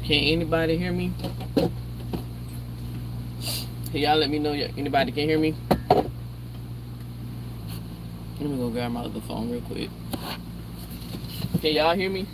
Can anybody hear me? Can y'all let me know anybody can hear me? Let me go grab my other phone real quick. Can y'all hear me?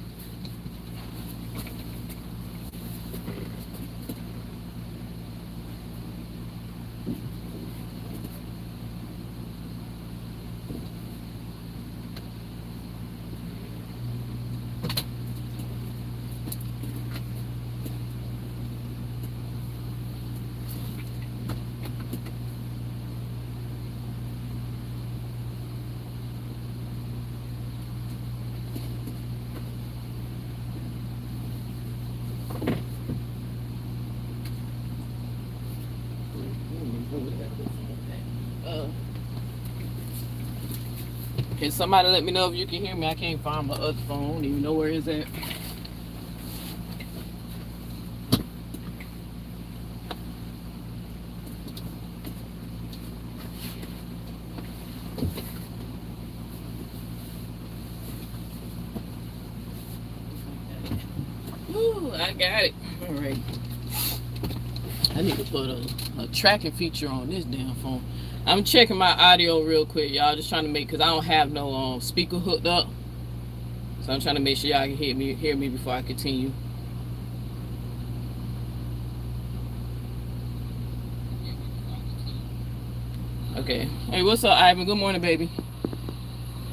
Can somebody let me know if you can hear me? I can't find my other phone. I don't even know where it's at. Ooh, I got it. All right. I need to put a tracking feature on this damn phone. I'm checking my audio real quick, y'all. Just trying to make, because I don't have no speaker hooked up. So I'm trying to make sure y'all can hear me before I continue. Okay. Hey, what's up, Ivan? Good morning, baby.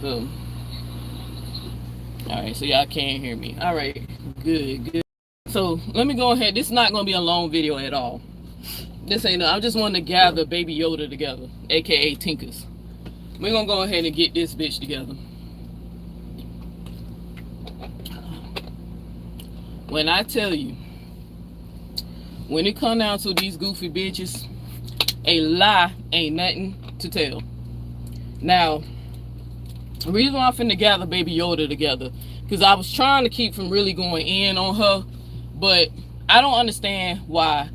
Boom. All right, so y'all can't hear me. All right, good. So let me go ahead. This is not going to be a long video at all. This ain't, I just wanted to gather Baby Yoda together, aka Tinkerz. We're gonna go ahead and get this bitch together. When I tell you, when it come down to these goofy bitches, a lie ain't nothing to tell. Now, the reason why I'm finna gather Baby Yoda together, because I was trying to keep from really going in on her, but I don't understand why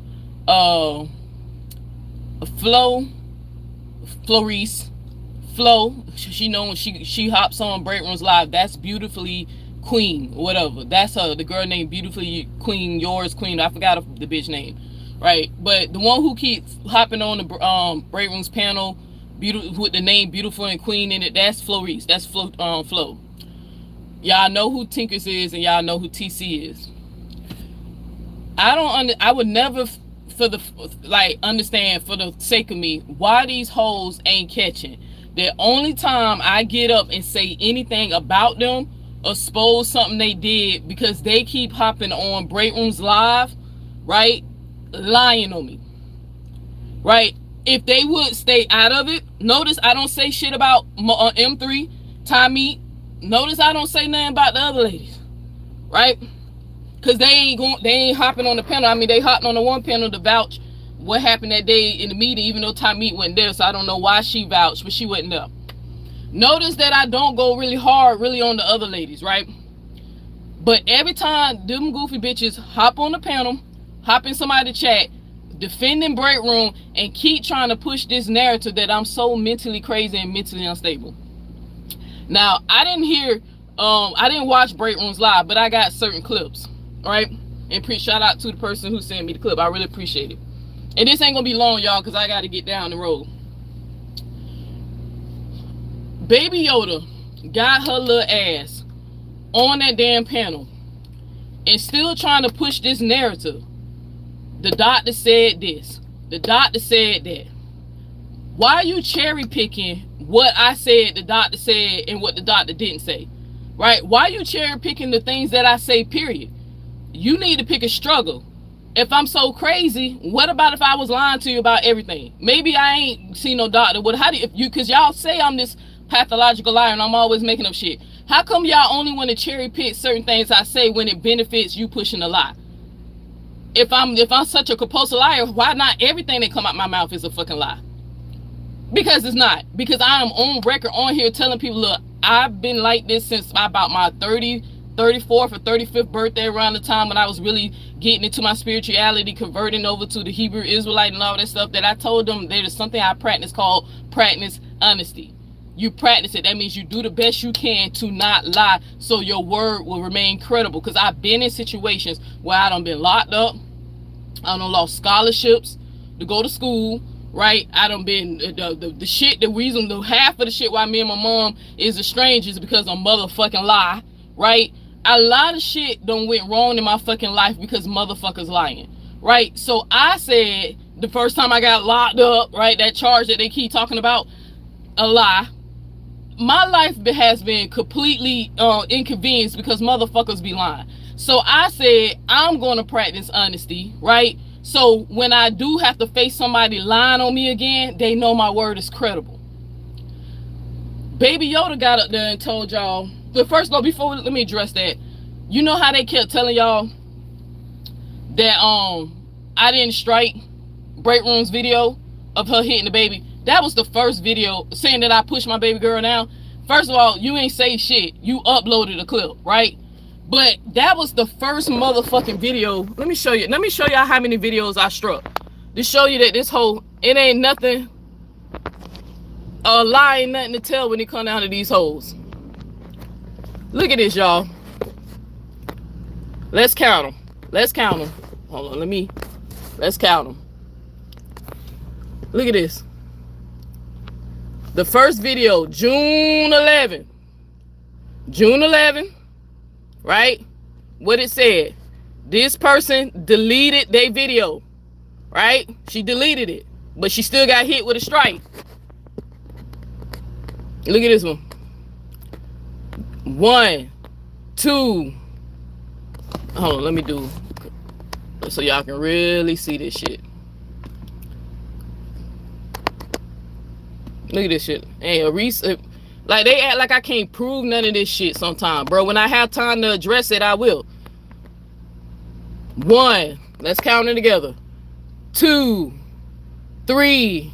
Flo, she know when she hops on Break Rooms Live, that's Beautifully Queen, whatever. That's her, the girl named Beautifully Queen, yours Queen. I forgot the bitch name, right? But the one who keeps hopping on the Break Rooms panel, with the name Beautiful and Queen in it, that's Florice. That's Flo. Y'all know who Tinkerz is, and y'all know who TC is. I would never understand, for the sake of me, why these hoes ain't catching. The only time I get up and say anything about them or expose something they did, because they keep hopping on Break Rooms Live, right, lying on me, right? If they would stay out of it, notice I don't say shit about M3, Tommy. Notice I don't say nothing about the other ladies, right? Because they ain't hopping on the panel. I mean, they hopping on the one panel to vouch what happened that day in the meeting, even though Tommy wasn't there, so I don't know why she vouched, but she wasn't there. Notice that I don't go really hard on the other ladies, right? But every time them goofy bitches hop on the panel, hop in somebody's chat, defending Break Room, and keep trying to push this narrative that I'm so mentally crazy and mentally unstable. Now, I didn't watch Break Rooms Live, but I got certain clips. Right, and shout out to the person who sent me the clip. I really appreciate it. And this ain't gonna be long, y'all, because I got to get down the road. Baby Yoda got her little ass on that damn panel and still trying to push this narrative. The doctor said this. The doctor said that. Why are you cherry picking what I said, the doctor said, and what the doctor didn't say? Right? Why are you cherry picking the things that I say, period? You need to pick a struggle. If I'm so crazy, what about if I was lying to you about everything? Maybe I ain't seen no doctor. What? How do you? Because y'all say I'm this pathological liar and I'm always making up shit. How come y'all only want to cherry pick certain things I say when it benefits you pushing a lie? If I'm such a compulsive liar, why not everything that come out my mouth is a fucking lie? Because it's not. Because I am on record on here telling people, look, I've been like this since about my 34th or 35th birthday, around the time when I was really getting into my spirituality, converting over to the Hebrew Israelite and all that stuff, that I told them there is something I practice called practice honesty. You practice it. That means you do the best you can to not lie, so your word will remain credible. Because I've been in situations where I done been locked up, I done lost scholarships to go to school, right? I done been the shit. The reason, the half of the shit why me and my mom is estranged is because of motherfucking lie, right? A lot of shit done went wrong in my fucking life because motherfuckers lying, right? So I said the first time I got locked up, right, that charge that they keep talking about, a lie. My life has been completely inconvenienced because motherfuckers be lying. So I said, I'm going to practice honesty, right? So when I do have to face somebody lying on me again, they know my word is credible. Baby Yoda got up there and told y'all, but first of all, before, let me address that. You know how they kept telling y'all that I didn't strike Break Room's video of her hitting the baby? That was the first video saying that I pushed my baby girl down. First of all, you ain't say shit. You uploaded a clip, right? But that was the first motherfucking video. Let me show you. Let me show y'all how many videos I struck. To show you that this whole, it ain't nothing, a lie ain't nothing to tell when it come down to these hoes. Look at this, y'all. Let's count them. Let's count them. Hold on, let's count them. Look at this. The first video, June 11, right? What it said, this person deleted their video, right? She deleted it, but she still got hit with a strike. Look at this one. 1, 2. Hold on, let me do, so y'all can really see this shit. Look at this shit. Hey, like they act like I can't prove none of this shit sometimes, bro. When I have time to address it, I will. 1, let's count it together. 2, 3,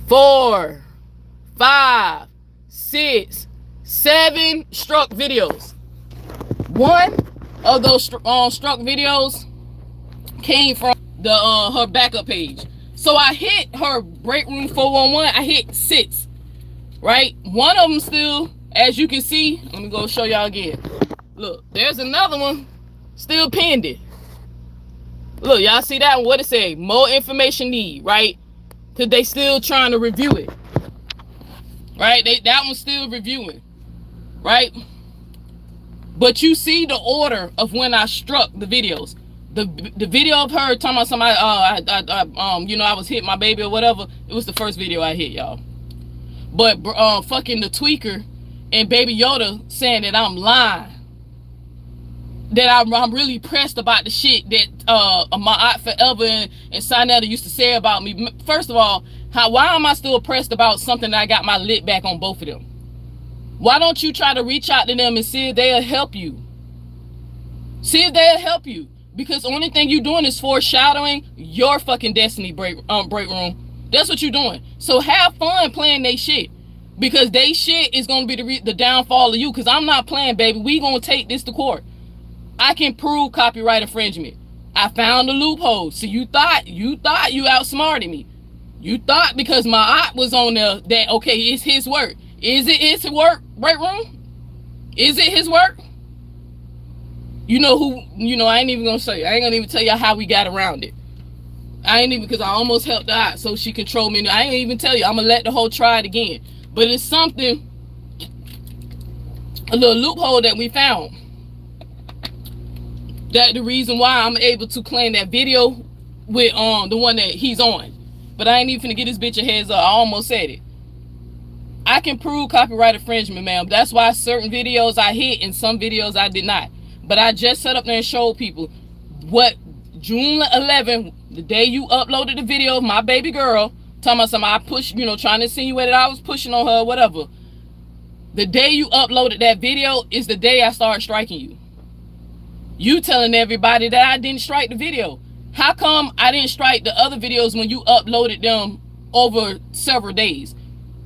4, 5, 6, 7 struck videos. One of those struck videos came from the her backup page. So I hit her Break Room 411. I hit 6, right? One of them still, as you can see, let me go show y'all again. Look, there's another one still pending. Look, y'all see that one? What it say? More information need, right? Because they still trying to review it, right? That one's still reviewing, right? But you see the order of when I struck the videos. The video of her talking about somebody, you know, I was hitting my baby or whatever. It was the first video I hit, y'all. But fucking the tweaker and Baby Yoda saying that I'm lying, that I'm really pressed about the shit that my aunt Forever and Sinetta used to say about me. First of all, why am I still pressed about something that I got my lid back on both of them? Why don't you try to reach out to them and see if they'll help you? See if they'll help you. Because the only thing you're doing is foreshadowing your fucking destiny break room. That's what you're doing. So have fun playing they shit. Because they shit is going to be the downfall of you. Because I'm not playing, baby. We going to take this to court. I can prove copyright infringement. I found the loophole. So you thought you outsmarted me. You thought because my aunt was on there that, okay, it's his work. Is it his work, Break Room? Is it his work? You know who, you know, I ain't even gonna say, I ain't gonna even tell you how we got around it. I ain't even, because I almost helped her out so she controlled me. I ain't even tell you. I'm gonna let the whole try it again. But it's something, a little loophole that we found. That the reason why I'm able to claim that video with the one that he's on. But I ain't even finna get this bitch a heads up. I almost said it. I can prove copyright infringement, ma'am. That's why certain videos I hit and some videos I did not. But I just set up there and showed people what June 11th, the day you uploaded the video of my baby girl, talking about something I pushed, you know, trying to insinuate that I was pushing on her or whatever. The day you uploaded that video is the day I started striking you. You telling everybody that I didn't strike the video. How come I didn't strike the other videos when you uploaded them over several days?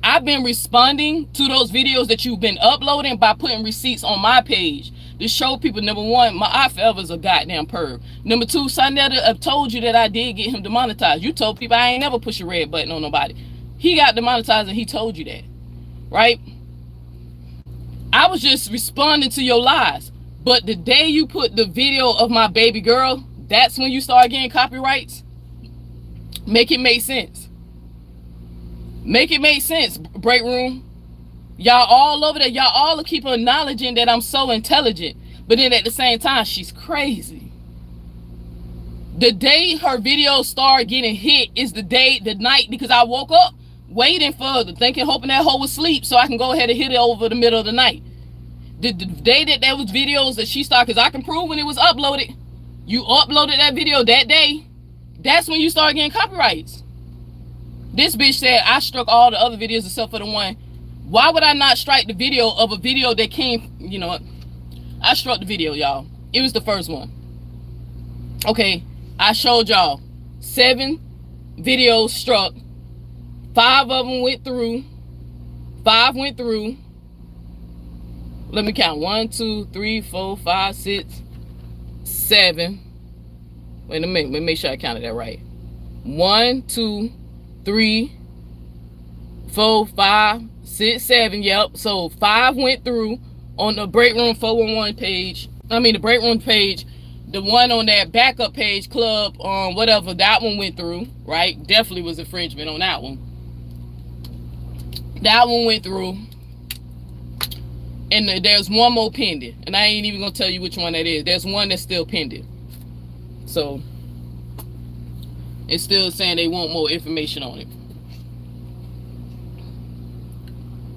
I've been responding to those videos that you've been uploading by putting receipts on my page. to show people, number one, my eye forever is a goddamn perv. Number two, Sonetta told you that I did get him demonetized. You told people I ain't never push a red button on nobody. He got demonetized and he told you that, right? I was just responding to your lies. But the day you put the video of my baby girl, that's when you start getting copyrights. Make it make sense. Make it make sense, Break Room. Y'all all over there. Y'all all keep acknowledging that I'm so intelligent. But then at the same time, she's crazy. The day her videos start getting hit is the night, because I woke up waiting for the thinking, hoping that hoe would sleep so I can go ahead and hit it over the middle of the night. The day that there was videos that she started, because I can prove when it was uploaded. You uploaded that video that day. That's when you start getting copyrights. This bitch said I struck all the other videos except for the one. Why would I not strike the video of a video that came, you know what? I struck the video, y'all. It was the first one. Okay, I showed y'all 7 videos struck. 5 of them went through. 5 went through. Let me count. 1, 2, 3, 4, 5, 6, 7. Wait a minute. Let me make sure I counted that right. 1, 2, 3, 4, 5, 6, 7. Yep. So 5 went through on the Break Room 411 page. I mean the Break Room page. The one on that backup page, club, whatever, that one went through, right? Definitely was infringement on that one. That one went through. And there's one more pending. And I ain't even gonna tell you which one that is. There's one that's still pending. So it's still saying they want more information on it.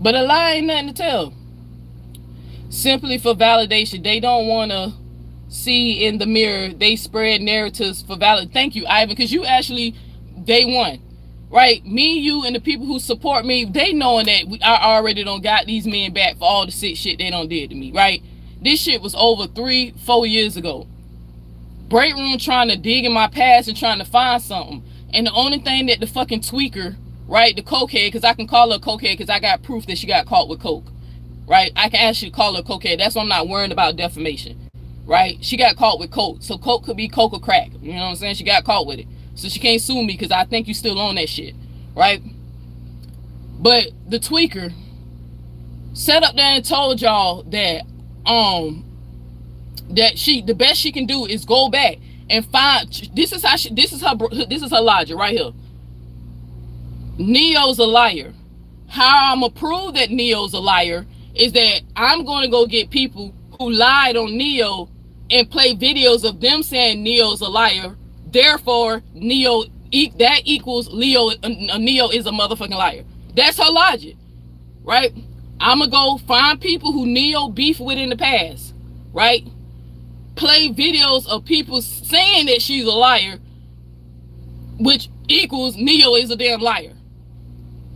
But a lie ain't nothing to tell. Simply for validation. They don't want to see in the mirror. They spread narratives for valid. Thank you, Ivan, because you actually, day one, right? Me, you, and the people who support me, they knowing that I already done got these men back for all the sick shit they done did to me, right? This shit was over 3-4 years ago. Break Room trying to dig in my past and trying to find something. And the only thing that the fucking tweaker, right, the cokehead, because I can call her a cokehead because I got proof that she got caught with coke, right? I can actually call her a cokehead. That's why I'm not worrying about defamation, right? She got caught with coke. So coke could be coke or crack. You know what I'm saying? She got caught with it. So she can't sue me because I think you still on that shit, right? But the tweaker sat up there and told y'all that the best she can do is go back and find. This is her logic right here. Neo's a liar. How I'm gonna prove that Neo's a liar is that I'm gonna go get people who lied on Neo and play videos of them saying Neo's a liar. Therefore, Neo that equals Neo is a motherfucking liar. That's her logic, right? I'm gonna go find people who Neo beefed with in the past, right? Play videos of people saying that she's a liar, which equals Neo is a damn liar.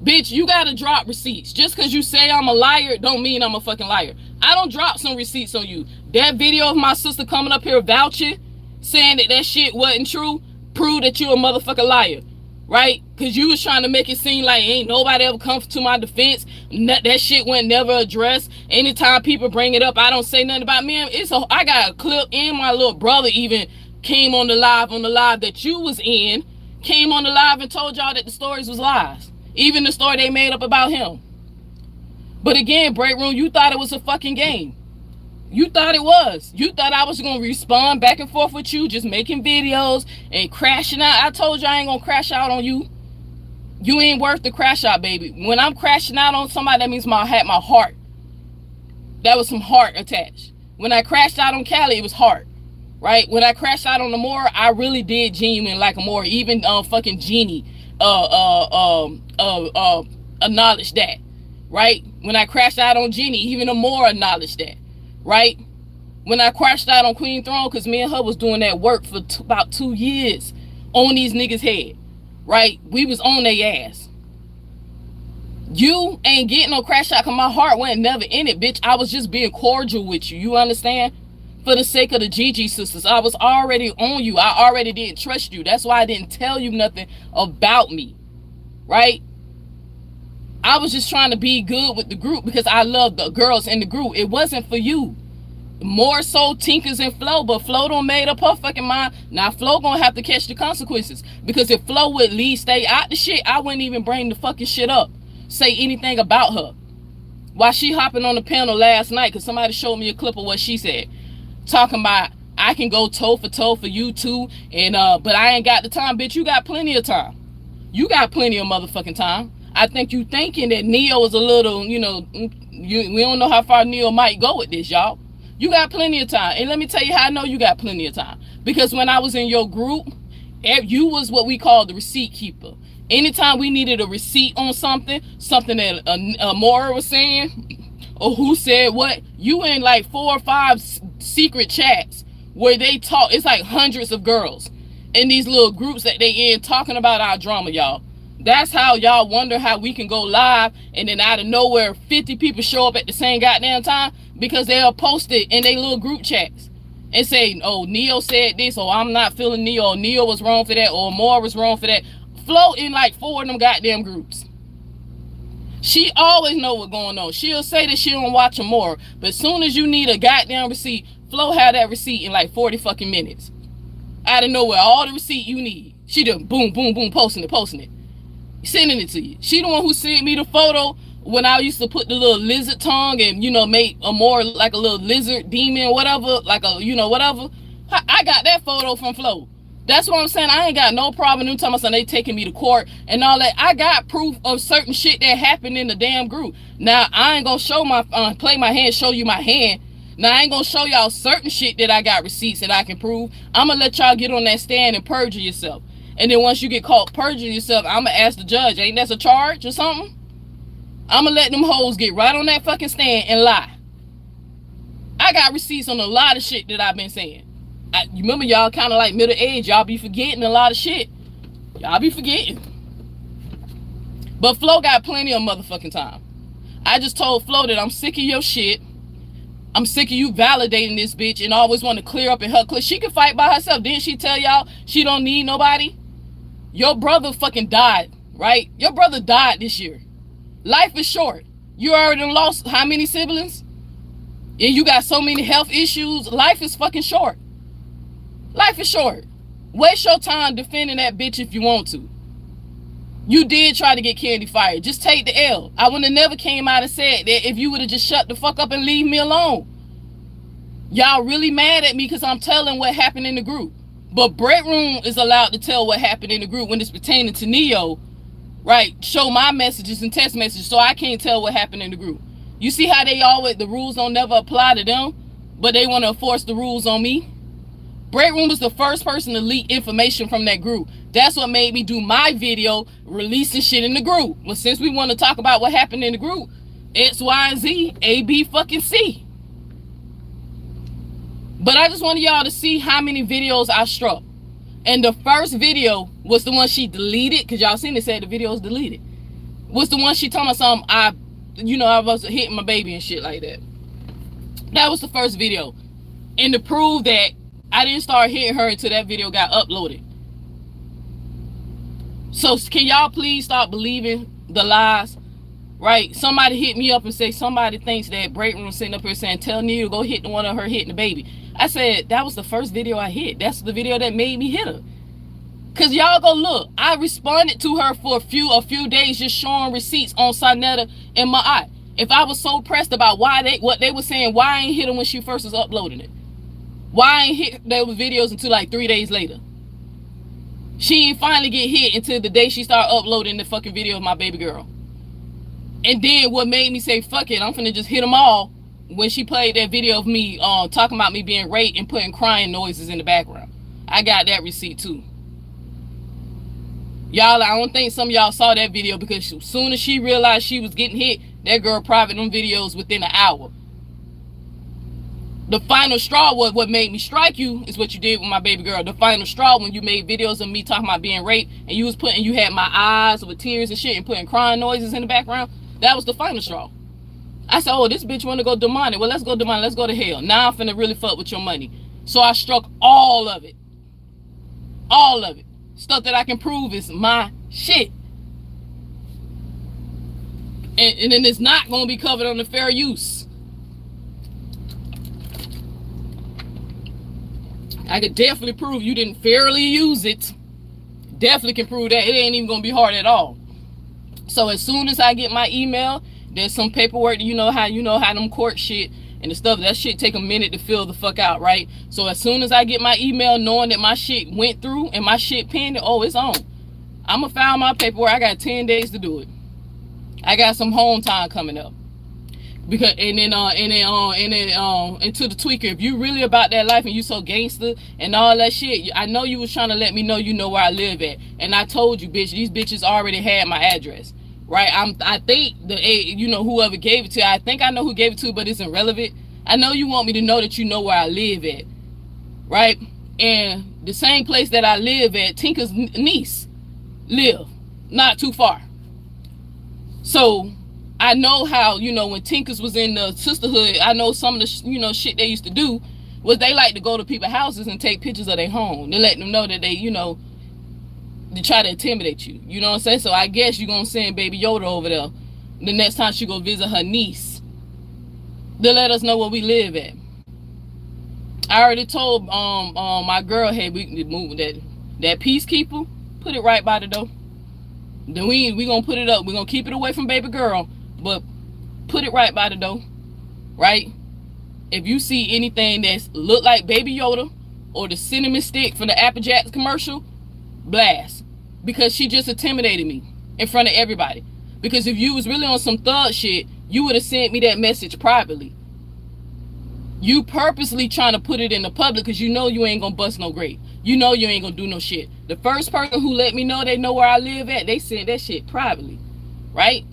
Bitch, you gotta drop receipts. Just because you say I'm a liar don't mean I'm a fucking liar. I don't drop some receipts on you. That video of my sister coming up here vouching, saying that shit wasn't true, prove that you a motherfucking liar, right? Because you was trying to make it seem like ain't nobody ever come to my defense. That shit went never addressed. Anytime people bring it up, I don't say nothing about me. I got a clip, and my little brother even came on the live that you was in, came on the live and told y'all that the stories was lies. Even the story they made up about him. But again, Break Room, you thought it was a fucking game. You thought it was. You thought I was going to respond back and forth with you, just making videos and crashing out. I told you I ain't going to crash out on you. You ain't worth the crash out, baby. When I'm crashing out on somebody, that means I had my heart. That was some heart attached. When I crashed out on Cali, it was heart. Right? When I crashed out on Amora, I really did genuine like Amora. Even fucking Genie acknowledged that. Right? When I crashed out on Genie, even Amora acknowledged that. Right? When I crashed out on Queen Throne, because me and her was doing that work for about 2 years on these niggas' head. Right? We was on their ass. You ain't getting no crash out because my heart wasn't never in it, bitch. I was just being cordial with you. You understand? For the sake of the Gigi sisters. I was already on you. I already didn't trust you. That's why I didn't tell you nothing about me. Right? I was just trying to be good with the group because I love the girls in the group. It wasn't for you. more so Tinkerz and Flo, but Flo don't made up her fucking mind. Now Flo gonna have to catch the consequences, because if Flo would at least stay out the shit, I wouldn't even bring the fucking shit up, say anything about her. While she hopping on the panel last night, because somebody showed me a clip of what she said, talking about, I can go toe for toe for you too, and but I ain't got the time. Bitch, you got plenty of time. You got plenty of motherfucking time. I think you thinking that Neo is a little, we don't know how far Neo might go with this, y'all. You got plenty of time. And let me tell you how I know you got plenty of time. Because when I was in your group, you was what we call the receipt keeper. Anytime we needed a receipt on something that Mora was saying, or who said what, you in like 4 or 5 secret chats where they talk. It's like hundreds of girls in these little groups that they in talking about our drama, y'all. That's how y'all wonder how we can go live and then out of nowhere 50 people show up at the same goddamn time, because they'll post it in their little group chats and say, oh, Neo said this, or I'm not feeling Neo, or Neo was wrong for that, or Moore was wrong for that. Flo in like 4 of them goddamn groups. She always know what's going on. She'll say that she don't watch them more, but as soon as you need a goddamn receipt, Flo had that receipt in like 40 fucking minutes. Out of nowhere, all the receipt you need. She just boom, boom, boom, posting it. Sending it to you. She the one who sent me the photo when I used to put the little lizard tongue and, make a more like a little lizard demon, whatever, like a, whatever. I got that photo from Flo. That's what I'm saying. I ain't got no problem. Them talking about they taking me to court and all that. I got proof of certain shit that happened in the damn group. Now, I ain't gonna show play my hand, show you my hand. Now, I ain't gonna show y'all certain shit that I got receipts that I can prove. I'm gonna let y'all get on that stand and perjure yourself. And then once you get caught perjuring yourself, I'm going to ask the judge, ain't that a charge or something? I'm going to let them hoes get right on that fucking stand and lie. I got receipts on a lot of shit that I've been saying. You remember y'all kind of like middle age. Y'all be forgetting a lot of shit. Y'all be forgetting. But Flo got plenty of motherfucking time. I just told Flo that I'm sick of your shit. I'm sick of you validating this bitch and always want to clear up in her clique. She can fight by herself. Didn't she tell y'all she don't need nobody? Your brother fucking died, right? Your brother died this year. Life is short. You already lost how many siblings? And you got so many health issues. Life is fucking short. Life is short. Waste your time defending that bitch if you want to. You did try to get Candy fired. Just take the L. I would have never came out and said that if you would have just shut the fuck up and leave me alone. Y'all really mad at me because I'm telling what happened in the group. But Break Room is allowed to tell what happened in the group when it's pertaining to Neo, right? Show my messages and text messages, so I can't tell what happened in the group. You see how the rules don't never apply to them, but they want to enforce the rules on me? Break Room was the first person to leak information from that group. That's what made me do my video releasing shit in the group. Well, since we want to talk about what happened in the group, X, Y, and Z, A, B, fucking C. But I just wanted y'all to see how many videos I struck. And the first video was the one she deleted, because y'all seen it said the video was deleted. Was the one she told me something, I was hitting my baby and shit like that. That was the first video. And to prove that I didn't start hitting her until that video got uploaded. So can y'all please stop believing the lies? Right? Somebody hit me up and say somebody thinks that Break Room sitting up here saying, tell Nia to go hit the one of her hitting the baby. I said, that was the first video I hit. That's the video that made me hit her. Cause y'all go look. I responded to her for a few days just showing receipts on Sonetta and my eye. If I was so pressed about what they were saying, why I ain't hit her when she first was uploading it? Why I ain't hit those videos until like 3 days later? She ain't finally get hit until the day she started uploading the fucking video of my baby girl. And then what made me say, fuck it, I'm finna just hit them all, when she played that video of me talking about me being raped and putting crying noises in the background. I got that receipt too. Y'all, I don't think some of y'all saw that video, because as soon as she realized she was getting hit, that girl private them videos within an hour. The final straw was what made me strike you is what you did with my baby girl. The final straw when you made videos of me talking about being raped and you had my eyes with tears and shit and putting crying noises in the background. That was the final straw. I said, oh, this bitch want to go demonic. Well, let's go demonic. Let's go to hell. Now I'm finna really fuck with your money. So I struck all of it. All of it. Stuff that I can prove is my shit. And then it's not going to be covered under fair use. I could definitely prove you didn't fairly use it. Definitely can prove that. It ain't even gonna be hard at all. So as soon as I get my email, there's some paperwork. You know how them court shit and the stuff, that shit take a minute to fill the fuck out, right? So as soon as I get my email knowing that my shit went through and my shit pending, oh, it's on. I'ma file my paperwork. I got 10 days to do it. I got some home time coming up. Because and to the tweaker, if you really about that life and you so gangster and all that shit, I know you was trying to let me know you know where I live at, and I told you, bitch, these bitches already had my address, right? I think whoever gave it to you, I think I know who gave it to, but it's irrelevant. I know you want me to know that you know where I live at, right? And the same place that I live at, Tinker's niece live, not too far. So I know how, when Tinkerz was in the sisterhood, I know some of the, shit they used to do was they like to go to people's houses and take pictures of their home. They let them know that they try to intimidate you. You know what I'm saying? So I guess you're going to send baby Yoda over there the next time she go visit her niece to let us know where we live at. I already told my girl, hey, we move that peacekeeper, put it right by the door. Then we gonna put it up. We're gonna keep it away from baby girl, but put it right by the door, right? If you see anything that's look like baby Yoda or the cinnamon stick from the Apple Jacks commercial, blast. Because she just intimidated me in front of everybody. Because if you was really on some thug shit, you would have sent me that message privately. You purposely trying to put it in the public because you know you ain't gonna bust no grape. You know you ain't gonna do no shit. The first person who let me know they know where I live at, they sent that shit privately, right?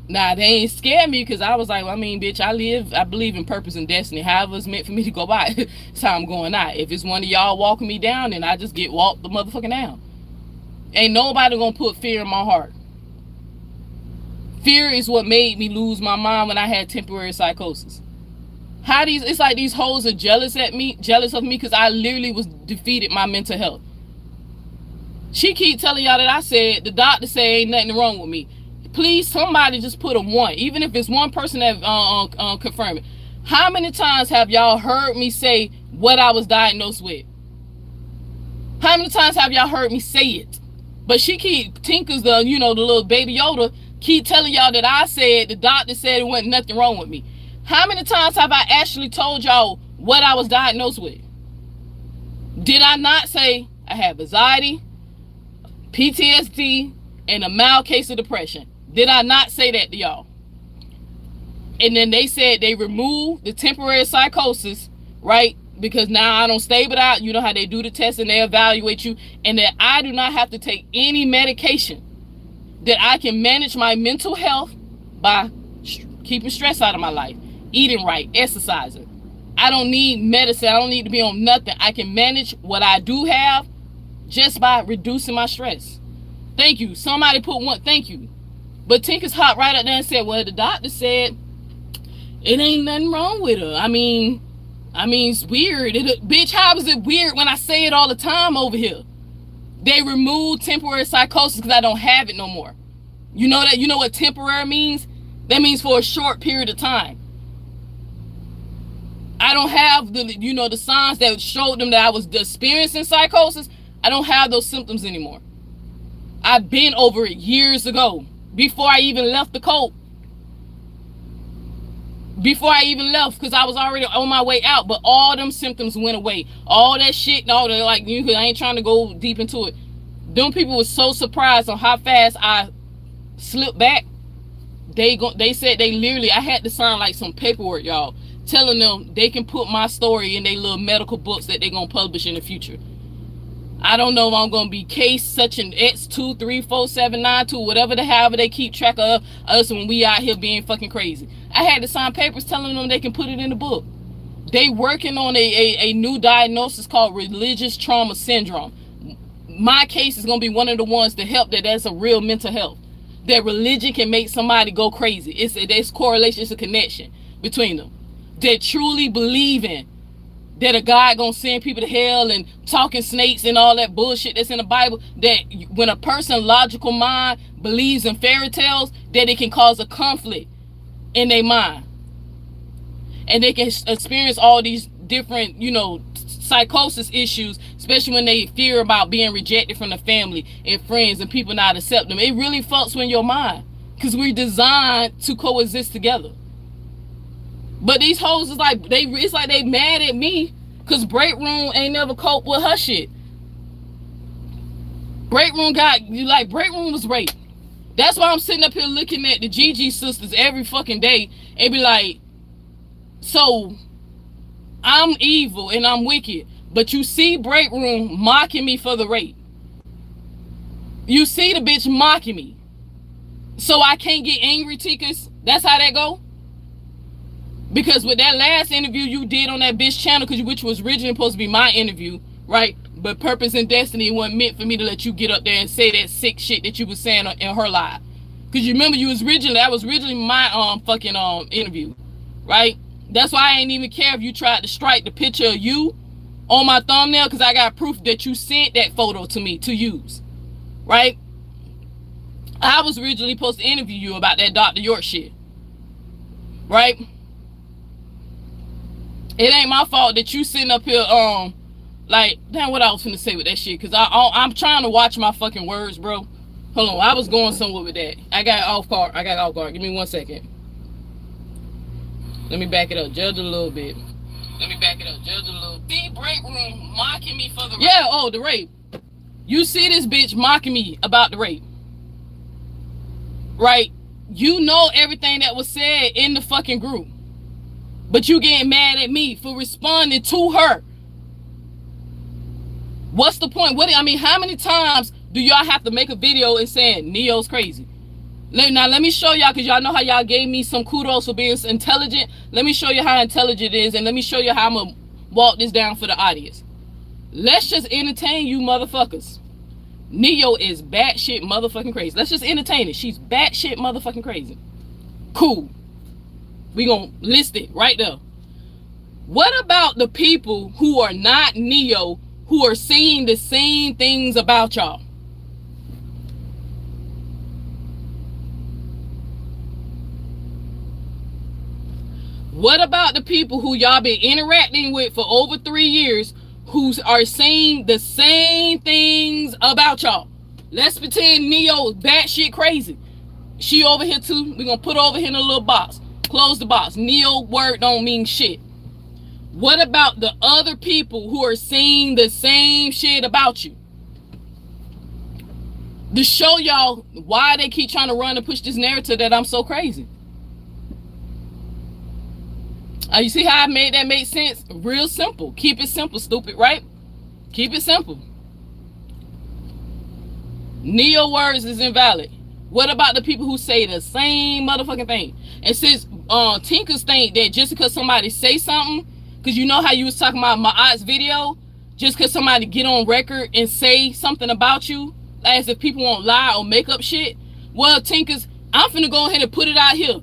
Nah, they ain't scared me because I was like, well, I mean, bitch, I believe in purpose and destiny. However it's meant for me to go by, that's how I'm going out. If it's one of y'all walking me down, then I just get walked the motherfucking down. Ain't nobody gonna put fear in my heart. Fear is what made me lose my mind when I had temporary psychosis. It's like these hoes are jealous of me because I literally was defeated my mental health. She keep telling y'all that I said, the doctor said ain't nothing wrong with me. Please, somebody just put a 1. Even if it's one person that confirm it. How many times have y'all heard me say what I was diagnosed with? How many times have y'all heard me say it? But she keep, Tinkerz, the little baby Yoda, keep telling y'all that I said, the doctor said it wasn't nothing wrong with me. How many times have I actually told y'all what I was diagnosed with? Did I not say I have anxiety, PTSD, and a mild case of depression? Did I not say that to y'all? And then they said they removed the temporary psychosis, right? Because now I don't stable out. You know how they do the test and they evaluate you. And that I do not have to take any medication. That I can manage my mental health by keeping stress out of my life. Eating right, exercising. I don't need medicine. I don't need to be on nothing. I can manage what I do have just by reducing my stress. Thank you. Somebody put 1. Thank you. But Tinkerz hopped right up there and said, well, the doctor said it ain't nothing wrong with her. I mean, it's weird. Bitch, how is it weird when I say it all the time over here? They removed temporary psychosis because I don't have it no more. You know that? You know what temporary means? That means for a short period of time. I don't have the signs that showed them that I was experiencing psychosis. I don't have those symptoms anymore. I've been over it years ago, before I even left the cult. Before I even left, because I was already on my way out, but all them symptoms went away. All that shit, and all the I ain't trying to go deep into it. Them people were so surprised on how fast I slipped back. They said they literally, I had to sign like some paperwork, y'all, telling them they can put my story in their little medical books that they're going to publish in the future. I don't know if I'm going to be case such an X234792, whatever however they keep track of us when we out here being fucking crazy. I had to sign papers telling them they can put it in the book. They working on a new diagnosis called religious trauma syndrome. My case is going to be one of the ones to help that's a real mental health. That religion can make somebody go crazy. There's correlation, it's a connection between them. That truly believing that a God gonna send people to hell and talking snakes and all that bullshit that's in the Bible, that when a person logical mind believes in fairy tales, that it can cause a conflict in their mind. And they can experience all these different, psychosis issues, especially when they fear about being rejected from the family and friends and people not accept them. It really fucks with your mind, because we're designed to coexist together. But these hoes is like, it's like they mad at me because Break Room ain't never coped with her shit. Break Room was raped. That's why I'm sitting up here looking at the Gigi sisters every fucking day and be like, so I'm evil and I'm wicked, but you see Break Room mocking me for the rape. You see the bitch mocking me. So I can't get angry, Tinkerz? That's how that go? Because with that last interview you did on that bitch channel, which was originally supposed to be my interview, right? But Purpose and Destiny wasn't meant for me to let you get up there and say that sick shit that you was saying in her live. Because you remember that was originally my fucking interview, right? That's why I ain't even care if you tried to strike the picture of you on my thumbnail, because I got proof that you sent that photo to me to use, right? I was originally supposed to interview you about that Dr. York shit, right? It ain't my fault that you sitting up here, like, damn, what I was finna say with that shit, because I'm trying to watch my fucking words, bro. Hold on, I was going somewhere with that. I got off guard. Give me 1 second. Let me back it up just a little bit. See Break Room mocking me for the rape. Yeah, oh, the rape. You see this bitch mocking me about the rape, right? You know everything that was said in the fucking group, but you getting mad at me for responding to her. What's the point? How many times do y'all have to make a video and saying Neo's crazy? Now let me show y'all, because y'all know how y'all gave me some kudos for being intelligent. Let me show you how intelligent it is, and let me show you how I'm gonna walk this down for the audience. Let's just entertain you motherfuckers. Neo is batshit motherfucking crazy. Let's just entertain it. She's batshit motherfucking crazy. Cool. We gonna list it right there. What about the people who are not Neo, who are saying the same things about y'all? What about the people who y'all been interacting with for over 3 years, who are saying the same things about y'all? Let's pretend Neo is batshit crazy. She over here too. We're gonna put her over here in a little box. Close the box. Neo word don't mean shit. What about the other people who are saying the same shit about you? To show y'all why they keep trying to run and push this narrative that I'm so crazy. You see how I made that make sense? Real simple. Keep it simple, stupid, right? Keep it simple. Neo words is invalid. What about the people who say the same motherfucking thing? And since Tinkerz think that just because somebody say something, because you know how you was talking about my aunt's video, just because somebody get on record and say something about you, as if people won't lie or make up shit. Well, Tinkerz, I'm finna go ahead and put it out here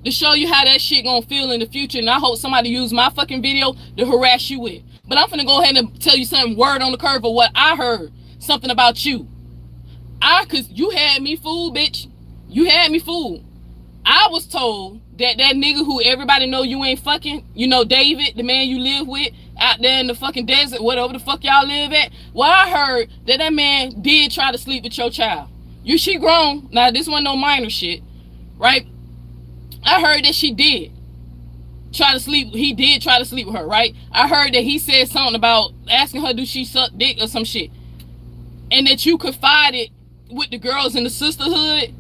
to show you how that shit gonna feel in the future, and I hope somebody use my fucking video to harass you with. But I'm finna go ahead and tell you something, word on the curve of what I heard, something about you. Cause you had me fooled, bitch. You had me fooled. I was told that nigga who everybody know you ain't fucking, you know, David, the man you live with out there in the fucking desert, whatever the fuck y'all live at. Well, I heard that man did try to sleep with your child. She grown. Now, this wasn't no minor shit, right? I heard that she did try to sleep. He did try to sleep with her, right? I heard that he said something about asking her, do she suck dick or some shit? And that you confided with the girls in the sisterhood,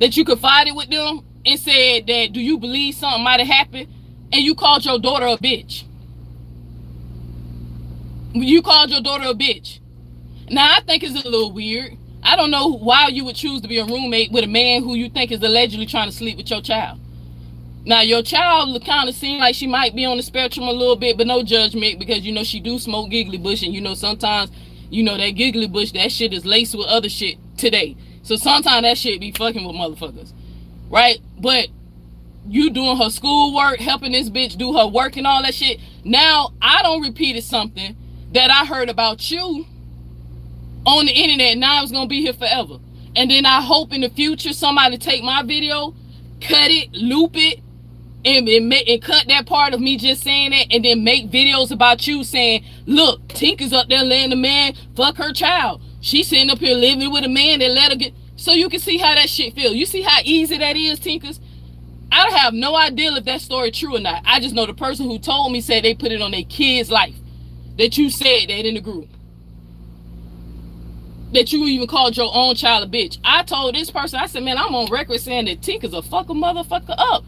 that you confided with them and said that, do you believe something might have happened? And you called your daughter a bitch. You called your daughter a bitch. Now, I think it's a little weird. I don't know why you would choose to be a roommate with a man who you think is allegedly trying to sleep with your child. Now, your child kind of seems like she might be on the spectrum a little bit, but no judgment, because, you know, she do smoke giggly bush, and, you know, sometimes, you know, that giggly bush, that shit is laced with other shit today. So sometimes that shit be fucking with motherfuckers, right? But you doing her schoolwork, helping this bitch do her work and all that shit. Now, I don't repeat something that I heard about you on the internet. Now it's gonna be here forever. And then I hope in the future somebody take my video, cut it, loop it, and cut that part of me just saying that, and then make videos about you saying, look, Tinkerz up there letting the man fuck her child. She sitting up here living with a man that let her get. So you can see how that shit feel. You see how easy that is, Tinkerz? I have no idea if that story true or not. I just know the person who told me said they put it on their kid's life. That you said that in the group. That you even called your own child a bitch. I told this person, I said, man, I'm on record saying that Tinkerz a fuck a motherfucker up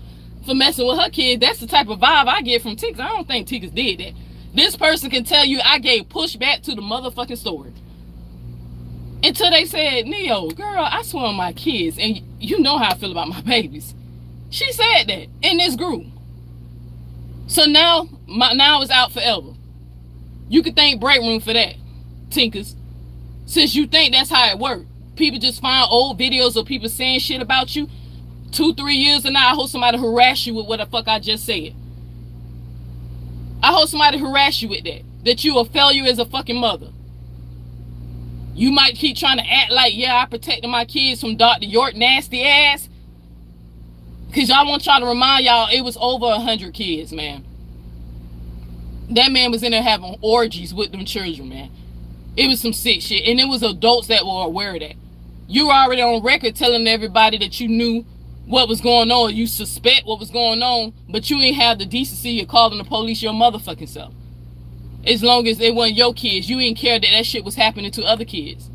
for messing with her kids. That's the type of vibe I get from Tinkerz. I don't think Tinkerz did that. This person can tell you I gave pushback to the motherfucking story. Until they said, Neo, girl, I swear on my kids, and you know how I feel about my babies. She said that in this group. So now it's out forever. You can thank Break Room for that, Tinkerz. Since you think that's how it worked. People just find old videos of people saying shit about you. 2-3 years and now I hope somebody harass you with what the fuck I just said. I hope somebody harass you with that. That you a failure as a fucking mother. You might keep trying to act like, yeah, I protected my kids from Dr. York nasty ass. Because y'all want y'all to remind y'all it was over 100 kids, man. That man was in there having orgies with them children, man. It was some sick shit. And it was adults that were aware of that. You were already on record telling everybody that you knew what was going on. You suspect what was going on. But you ain't have the decency of calling the police your motherfucking self. As long as they weren't your kids. You ain't care that that shit was happening to other kids.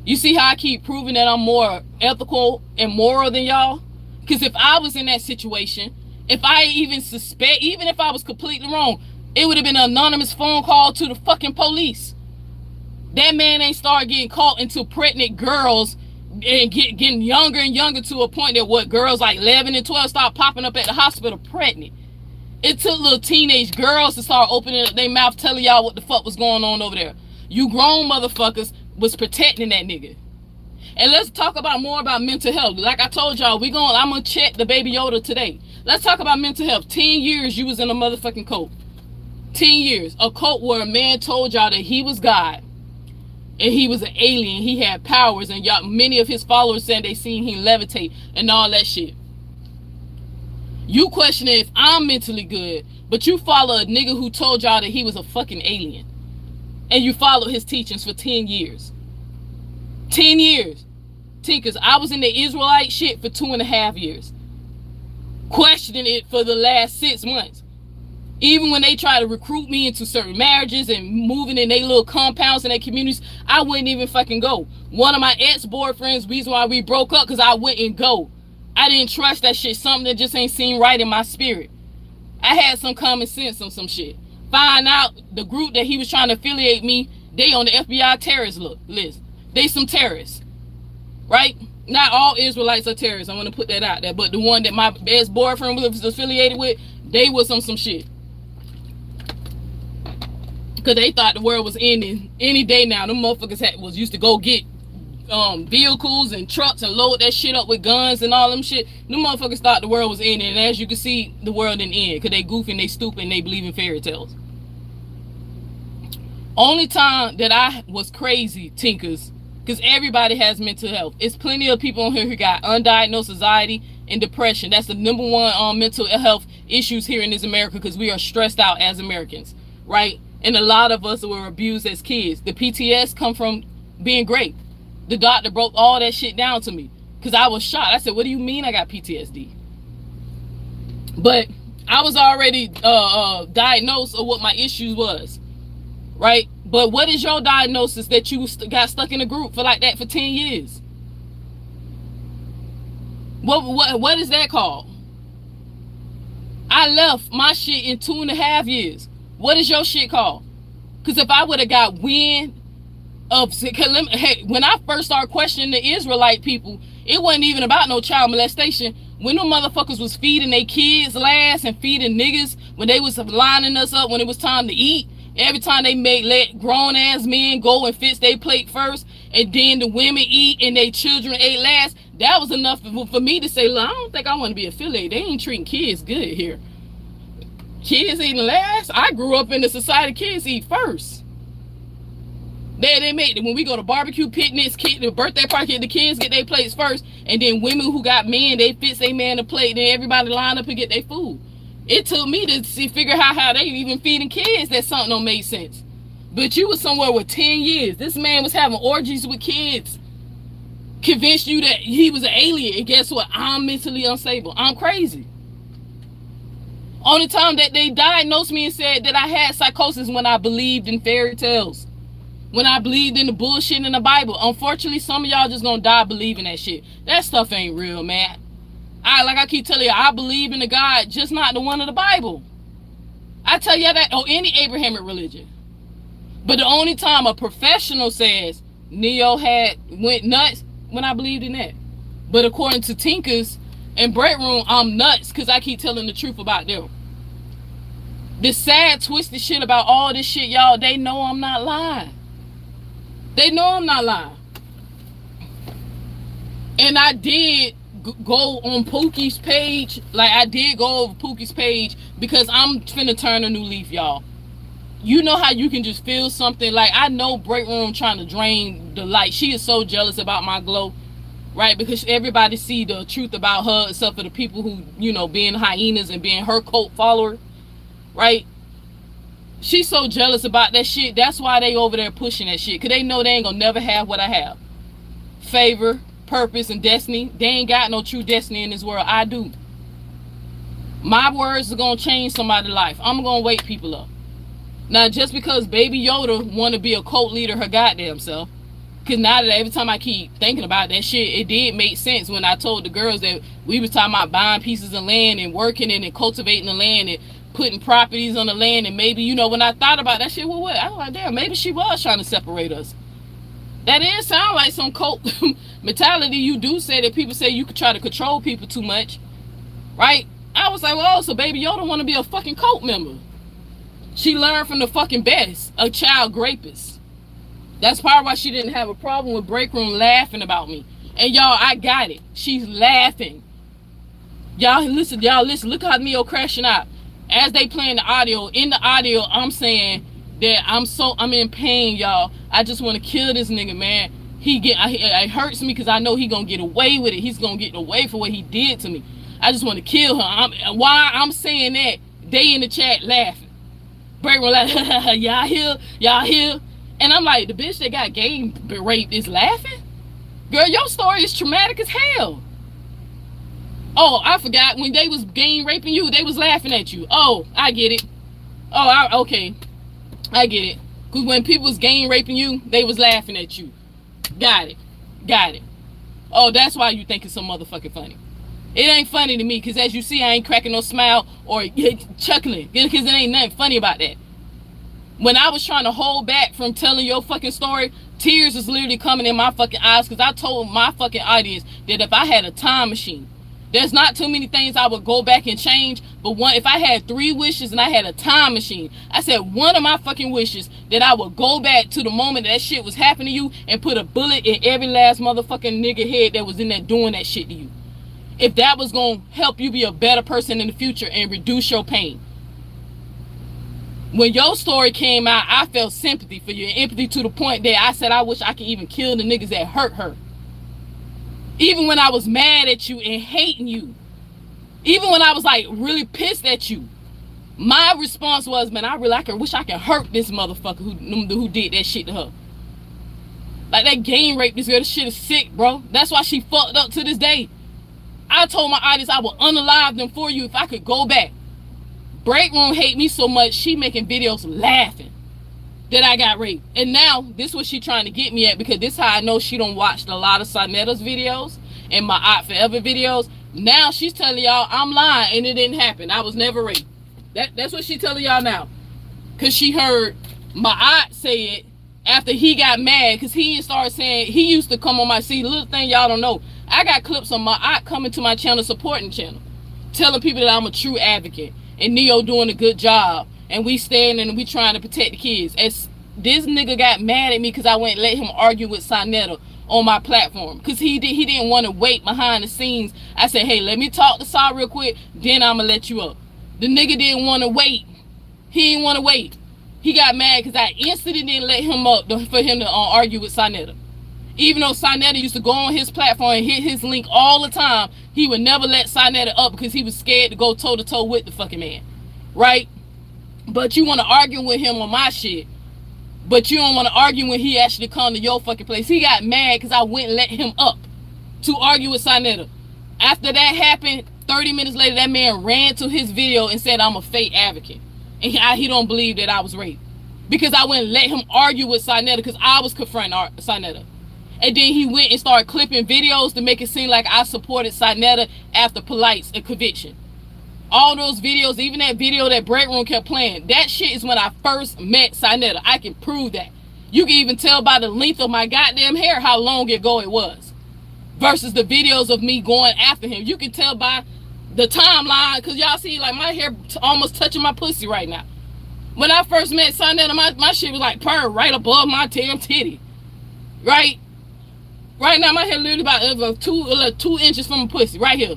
You see how I keep proving that I'm more ethical and moral than y'all? Because if I was in that situation, if I even suspect, even if I was completely wrong, it would have been an anonymous phone call to the fucking police. That man ain't start getting caught into pregnant girls and getting younger and younger to a point that what girls like 11 and 12 start popping up at the hospital pregnant. It took little teenage girls to start opening up their mouth telling y'all what the fuck was going on over there. You grown motherfuckers was protecting that nigga. And let's talk about more about mental health. Like I told y'all, I'm gonna check the baby Yoda today. Let's talk about mental health. 10 years you was in a motherfucking cult. 10 years. A cult where a man told y'all that he was God. And he was an alien. He had powers. And y'all, many of his followers said they seen him levitate and all that shit. You questioning if I'm mentally good, but you follow a nigga who told y'all that he was a fucking alien. And you follow his teachings for 10 years. 10 years. Tinkerz, I was in the Israelite shit for 2.5 years. Questioning it for the last 6 months. Even when they try to recruit me into certain marriages and moving in their little compounds and their communities, I wouldn't even fucking go. One of my ex-boyfriends, reason why we broke up, because I wouldn't go. I didn't trust that shit. Something that just ain't seem right in my spirit. I had some common sense on some shit. Find out the group that he was trying to affiliate me, they on the FBI terrorist list. They some terrorists. Right? Not all Israelites are terrorists. I want to put that out there. But the one that my ex-boyfriend was affiliated with, they was on some shit. Because they thought the world was ending any day now. Them motherfuckers was used to go get vehicles and trucks and load that shit up with guns and all them shit. Them motherfuckers thought the world was ending. And as you can see, the world didn't end. Because they goofy, they stupid, and they believe in fairy tales. Only time that I was crazy, Tinkerz, because everybody has mental health. It's plenty of people on here who got undiagnosed anxiety and depression. That's the number one mental health issues here in this America, because we are stressed out as Americans, right? And a lot of us were abused as kids. The PTS come from being raped. The doctor broke all that shit down to me because I was shocked. I said, what do you mean I got PTSD? But I was already diagnosed of what my issues was, right? But what is your diagnosis that you got stuck in a group for like that for 10 years? What is that called? I left my shit in 2.5 years. What is your shit called? Because if I would have got wind of, hey, when I first started questioning the Israelite people, it wasn't even about no child molestation. When them motherfuckers was feeding their kids last and feeding niggas, when they was lining us up when it was time to eat, every time they let grown ass men go and fix their plate first, and then the women eat and their children ate last, that was enough for me to say, look, I don't think I want to be affiliated. They ain't treating kids good here. Kids eating last? I grew up in the society kids eat first. They make it when we go to barbecue picnics, the birthday party, the kids get their plates first, and then women who got men, they fix their man a plate, then everybody line up and get their food. It took me to figure out how they even feeding kids that something don't make sense. But you was somewhere with 10 years. This man was having orgies with kids. Convinced you that he was an alien. And guess what? I'm mentally unstable. I'm crazy. Only time that they diagnosed me and said that I had psychosis when I believed in fairy tales. When I believed in the bullshit in the Bible. Unfortunately, some of y'all just gonna die believing that shit. That stuff ain't real, man. Like I keep telling you, I believe in the God, just not the one of the Bible. I tell you that, or any Abrahamic religion. But the only time a professional says Neo went nuts, when I believed in that. But according to Tinkerz and Break Room, I'm nuts because I keep telling the truth about them. The sad, twisted shit about all this shit, y'all, they know I'm not lying. They know I'm not lying. And I did go on Pookie's page. Like, I did go over Pookie's page because I'm finna turn a new leaf, y'all. You know how you can just feel something. Like, I know Break Room trying to drain the light. She is so jealous about my glow, right? Because everybody see the truth about her, except for the people who, you know, being hyenas and being her cult follower, right? She's so jealous about that shit. That's why they over there pushing that shit. Because they know they ain't gonna never have what I have. Favor, purpose, and destiny. They ain't got no true destiny in this world. I do. My words are gonna change somebody's life. I'm gonna wake people up. Now, just because Baby Yoda want to be a cult leader her goddamn self, because now that every time I keep thinking about that shit, it did make sense when I told the girls that we was talking about buying pieces of land and working in and cultivating the land and putting properties on the land. And maybe, you know, when I thought about that shit, well, what? I was like, damn, maybe she was trying to separate us. That is sound like some cult mentality. You do say that people say you could try to control people too much, right? I was like, well, so Baby Yoda want to be a fucking cult member. She learned from the fucking best, a child rapist. That's part why she didn't have a problem with Break Room laughing about me. And y'all, I got it. She's laughing. Y'all listen, look how Neo crashing out. As they playing the audio, in the audio, I'm saying that I'm in pain, y'all. I just want to kill this nigga, man. It hurts me because I know he gonna get away with it. He's gonna get away for what he did to me. I just want to kill her. Why I'm saying that, they in the chat laughing. Break Room like, y'all here? And I'm like, the bitch that got gang raped is laughing? Girl, your story is traumatic as hell. Oh, I forgot, when they was gang raping you, they was laughing at you. Oh, I get it. Oh, okay. I get it. Because when people was gang raping you, they was laughing at you. Got it. Oh, that's why you think it's so motherfucking funny. It ain't funny to me, because as you see, I ain't cracking no smile or chuckling, because it ain't nothing funny about that. When I was trying to hold back from telling your fucking story, tears was literally coming in my fucking eyes, because I told my fucking audience that if I had a time machine, there's not too many things I would go back and change, but if I had 3 wishes and I had a time machine, I said one of my fucking wishes that I would go back to the moment that shit was happening to you and put a bullet in every last motherfucking nigga head that was in there doing that shit to you. If that was going to help you be a better person in the future and reduce your pain. When your story came out, I felt sympathy for you, and empathy to the point that I said I wish I could even kill the niggas that hurt her. Even when I was mad at you and hating you. Even when I was like really pissed at you. My response was, man, I wish I could hurt this motherfucker who did that shit to her. Like, that gang rape, this girl, this shit is sick, bro. That's why she fucked up to this day. I told my audience I would unalive them for you if I could go back. Break Room hate me so much, she making videos laughing that I got raped. And now, this is what she trying to get me at, because this is how I know she don't watch a lot of Sanetta's videos and my Aunt Forever videos. Now she's telling y'all I'm lying and it didn't happen. I was never raped. That's what she telling y'all now. Because she heard my aunt say it after he got mad, because he started saying, he used to come on my, see, little thing y'all don't know, I got clips of my aunt coming to my channel, supporting channel, telling people that I'm a true advocate and Neo doing a good job and we standing and we trying to protect the kids. As this nigga got mad at me because I went and let him argue with Sanetta on my platform, because he didn't want to wait behind the scenes. I said, hey, let me talk to Saw real quick, then I'm gonna let you up. The nigga didn't want to wait. He didn't want to wait. He got mad because I instantly didn't let him up for him to argue with Sanetta. Even though Sinetta used to go on his platform and hit his link all the time, he would never let Sinetta up because he was scared to go toe to toe with the fucking man, right? But you want to argue with him on my shit, but you don't want to argue when he actually come to your fucking place. He got mad because I wouldn't let him up to argue with Sinetta. After that happened, 30 minutes later, that man ran to his video and said I'm a fake advocate, and he don't believe that I was raped because I wouldn't let him argue with Sinetta because I was confronting Sinetta. And then he went and started clipping videos to make it seem like I supported Sinetta after Polite's conviction. All those videos, even that video that Break Room kept playing, that shit is when I first met Sinetta. I can prove that. You can even tell by the length of my goddamn hair how long ago it was. Versus the videos of me going after him. You can tell by the timeline, because y'all see like my hair almost touching my pussy right now. When I first met Sinetta, my shit was like right above my damn titty. Right? Right now, my hair literally about 2 inches from my pussy, right here.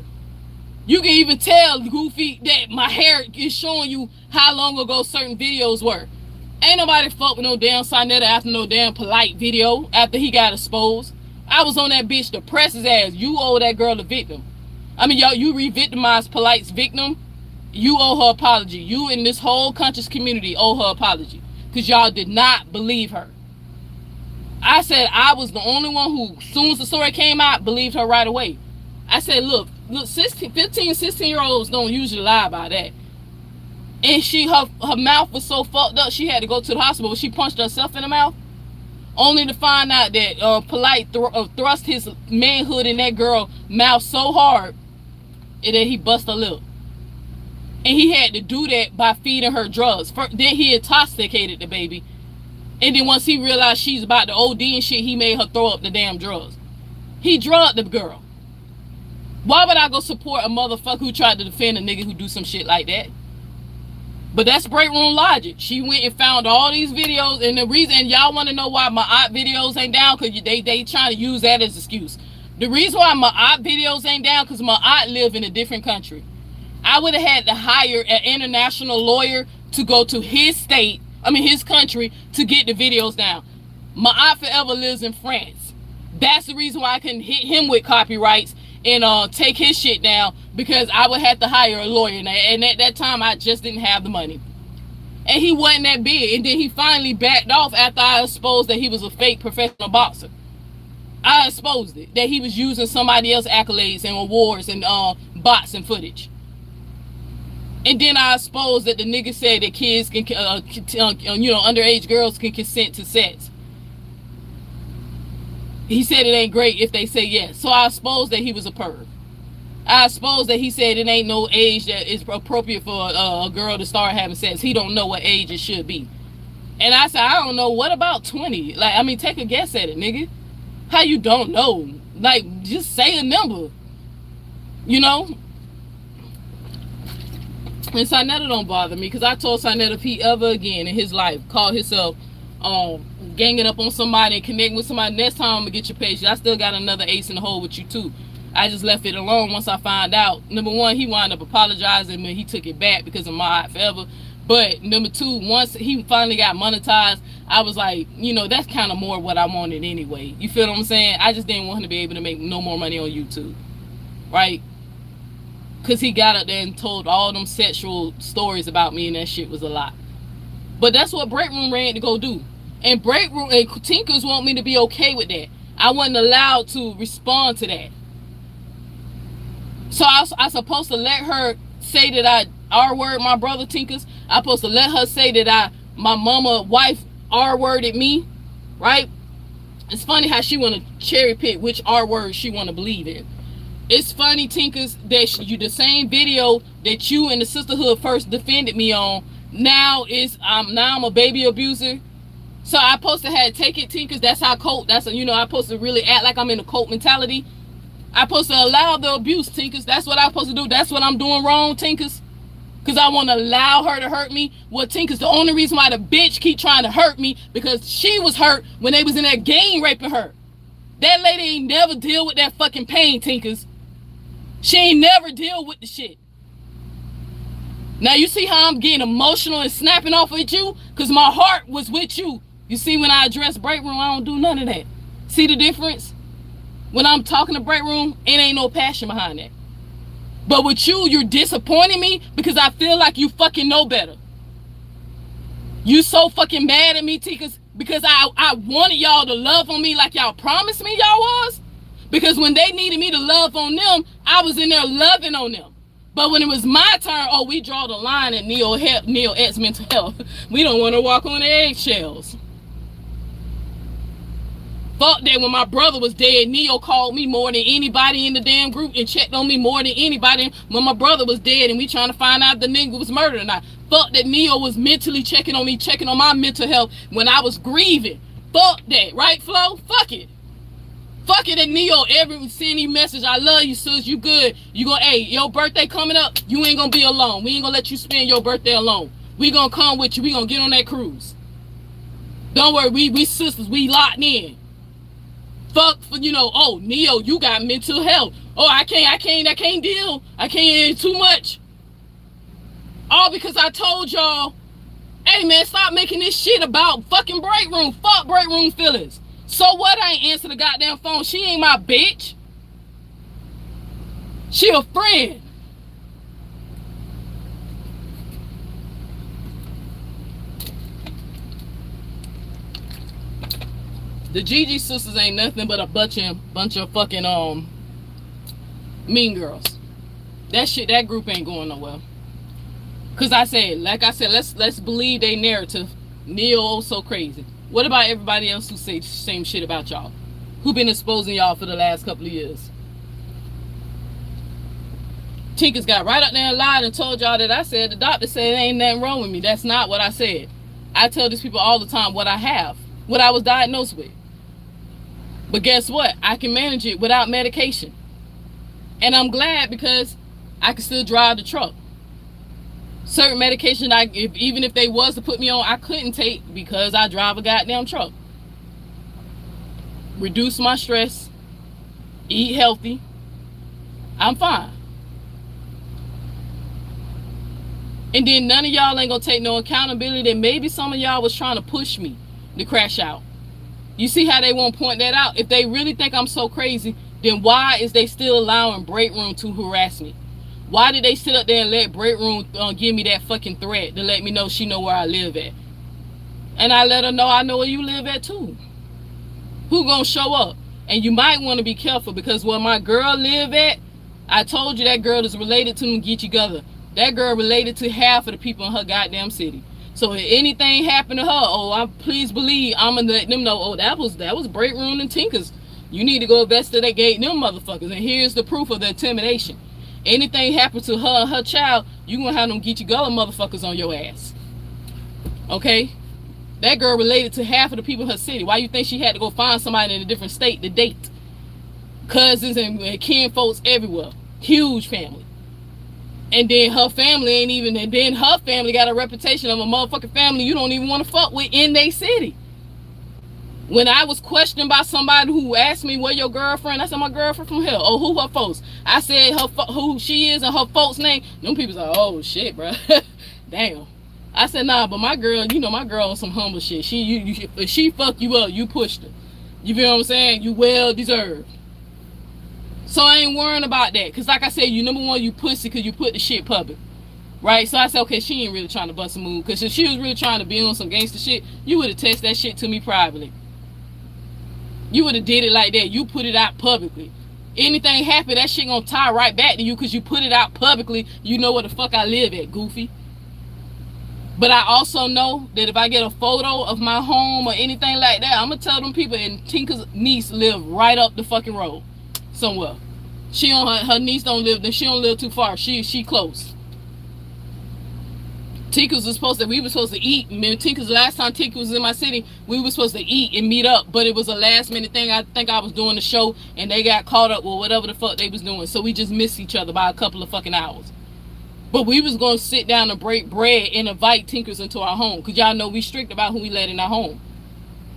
You can even tell, Goofy, that my hair is showing you how long ago certain videos were. Ain't nobody fuck with no damn Sinetta after no damn Polite video after he got exposed. I was on that bitch to press his ass. You owe that girl the victim. I mean, y'all, you re-victimized Polite's victim. You owe her apology. You and this whole conscious community owe her apology because y'all did not believe her. I said I was the only one who, as soon as the story came out, believed her right away. I said, look, 15, 16-year-olds don't usually lie about that. And her mouth was so fucked up, she had to go to the hospital. She punched herself in the mouth, only to find out that Polite thrust his manhood in that girl's mouth so hard that he bust her lip. And he had to do that by feeding her drugs. Then he intoxicated the baby. And then once he realized she's about to OD and shit, he made her throw up the damn drugs. He drugged the girl. Why would I go support a motherfucker who tried to defend a nigga who do some shit like that? But that's break room logic. She went and found all these videos, and the reason y'all want to know why my aunt videos ain't down, because they trying to use that as an excuse. The reason why my aunt videos ain't down, because my aunt live in a different country. I would have had to hire an international lawyer to go to his country, to get the videos down. My aunt forever lives in France. That's the reason why I couldn't hit him with copyrights and take his shit down, because I would have to hire a lawyer, and at that time I just didn't have the money. And he wasn't that big, and then he finally backed off after I exposed that he was a fake professional boxer. I exposed it, that he was using somebody else's accolades and awards and boxing footage. And then I exposed that the nigga said that kids can, underage girls can consent to sex. He said it ain't great if they say yes. So I exposed that he was a perv. I exposed that he said it ain't no age that is appropriate for a girl to start having sex. He don't know what age it should be. And I said, I don't know. What about 20? Take a guess at it, nigga. How you don't know? Just say a number. You know? And Sinetta don't bother me, because I told Sinetta if he ever again in his life called himself ganging up on somebody and connecting with somebody, next time I'm gonna get your page. I still got another ace in the hole with you too. I just left it alone once I found out. Number one, he wound up apologizing when he took it back because of my forever. But number two, once he finally got monetized, I was like, that's kind of more what I wanted anyway. You feel what I'm saying? I just didn't want him to be able to make no more money on YouTube, right? Because he got up there and told all them sexual stories about me, and that shit was a lot. But that's what Break Room ran to go do. And Break Room and Tinkerz want me to be okay with that. I wasn't allowed to respond to that. So I supposed to let her say that I R-word my brother Tinkerz. I supposed to let her say that my mama wife R-worded me, right? It's funny how she want to cherry pick which R-word she want to believe in. It's funny, Tinkerz, that you the same video that you and the sisterhood first defended me on. Now I'm a baby abuser. So I supposed to have take it, Tinkerz. That's how cult. I supposed to really act like I'm in a cult mentality. I supposed to allow the abuse, Tinkerz. That's what I'm supposed to do. That's what I'm doing wrong, Tinkerz. Because I want to allow her to hurt me. Well, Tinkerz, the only reason why the bitch keep trying to hurt me, because she was hurt when they was in that game raping her. That lady ain't never deal with that fucking pain, Tinkerz. She ain't never deal with the shit. Now you see how I'm getting emotional and snapping off at you? Because my heart was with you. You see, when I address Break Room, I don't do none of that. See the difference? When I'm talking to break room, it ain't no passion behind that. But with you, you're disappointing me because I feel like you fucking know better. You so fucking mad at me, Tinkerz, because I wanted y'all to love on me like y'all promised me y'all was. Because when they needed me to love on them, I was in there loving on them. But when it was my turn, oh, we draw the line at Neo X Mental Health. We don't want to walk on eggshells. Fuck that. When my brother was dead, Neo called me more than anybody in the damn group and checked on me more than anybody when my brother was dead and we trying to find out if the nigga was murdered or not. Fuck that Neo was mentally checking on me, checking on my mental health when I was grieving. Fuck that, right, Flo? Fuck it. Fuck it that Neo ever send you message, I love you, sis, you good. You gonna, hey, your birthday coming up, you ain't gonna be alone. We ain't gonna let you spend your birthday alone. We gonna come with you. We gonna get on that cruise. Don't worry, we sisters, we locked in. Fuck for, you know, oh, Neo, you got mental health. Oh, I can't deal. I can't too much. All because I told y'all, hey man, stop making this shit about fucking break room. Fuck break room feelings. So what? I ain't answer the goddamn phone. She ain't my bitch. She a friend. The Gigi sisters ain't nothing but a bunch of fucking mean girls. That group ain't going nowhere. Cause like I said, let's believe they narrative. Neo so crazy. What about everybody else who say the same shit about y'all? Who been exposing y'all for the last couple of years? Tinkerz got right up there and lied and told y'all that I said the doctor said there ain't nothing wrong with me. That's not what I said. I tell these people all the time what I have, what I was diagnosed with. But guess what? I can manage it without medication. And I'm glad because I can still drive the truck. Certain medication, even if they was to put me on, I couldn't take because I drive a goddamn truck. Reduce my stress. Eat healthy. I'm fine. And then none of y'all ain't gonna take no accountability that maybe some of y'all was trying to push me to crash out. You see how they won't point that out? If they really think I'm so crazy, then why is they still allowing break room to harass me? Why did they sit up there and let break room give me that fucking threat to let me know she know where I live at? And I let her know I know where you live at too. Who gonna show up? And you might want to be careful because where my girl live at, I told you that girl is related to Geechee Gullah. That girl related to half of the people in her goddamn city. So if anything happened to her, oh, please believe I'm gonna let them know, oh, that was break room and Tinkerz. You need to go investigate them motherfuckers. And here's the proof of the intimidation. Anything happens to her and her child, you gonna have them Geechee Gullah motherfuckers on your ass. Okay? That girl related to half of the people in her city. Why you think she had to go find somebody in a different state to date? Cousins and kin folks everywhere. Huge family. And then her family ain't even, and then her family got a reputation of a motherfucking family you don't even want to fuck with in they city. When I was questioned by somebody who asked me where your girlfriend, I said my girlfriend from here. Oh, who her folks? I said who she is and her folks' name. Them people's like, oh shit, bro. Damn. I said nah, but my girl, you know my girl on some humble shit. If she fuck you up, you pushed her. You feel what I'm saying? You well deserved. So I ain't worrying about that. Because like I said, you number one, you pussy because you put the shit public. Right? So I said, okay, she ain't really trying to bust a move. Because if she was really trying to be on some gangster shit, you would have texted that shit to me privately. You would have did it like that. You put it out publicly. Anything happen, that shit gonna tie right back to you because you put it out publicly. You know where the fuck I live at, goofy. But I also know that if I get a photo of my home or anything like that, I'm gonna tell them people, and Tinker's niece live right up the fucking road. Somewhere. She on her niece don't live there. She don't live too far. She close. Tinkerz was we were supposed to eat. Tinkerz, last time Tinkerz was in my city, we were supposed to eat and meet up, but it was a last minute thing. I think I was doing the show and they got caught up with whatever the fuck they was doing. So we just missed each other by a couple of fucking hours. But we was gonna sit down and break bread and invite Tinkerz into our home. Cause y'all know we strict about who we let in our home.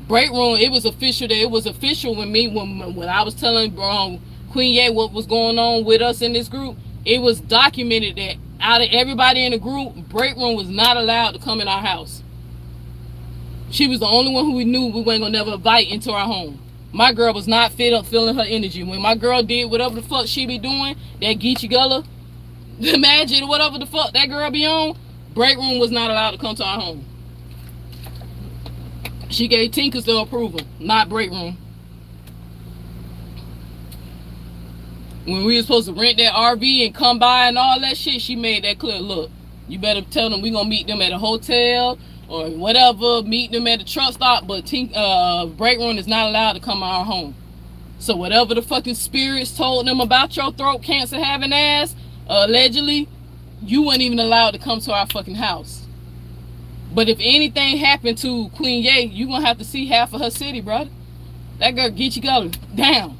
Break room, it was official when I was telling Queen Ye what was going on with us in this group. It was documented that out of everybody in the group, break room was not allowed to come in our house. She was the only one who we knew we weren't gonna never invite into our home. My girl was not feeling her energy. When my girl did whatever the fuck she be doing, that Geechee Gullah, imagine whatever the fuck that girl be on, break room was not allowed to come to our home. She gave Tinkerz the approval, not break room. When we were supposed to rent that RV and come by and all that shit, she made that clear. Look, you better tell them we gonna meet them at a hotel or whatever, meet them at the truck stop, but break room is not allowed to come to our home. So whatever the fucking spirits told them about your throat cancer having ass, allegedly, you weren't even allowed to come to our fucking house. But if anything happened to Queen Ye, you gonna have to see half of her city, brother. That girl Geechee Gullah, damn.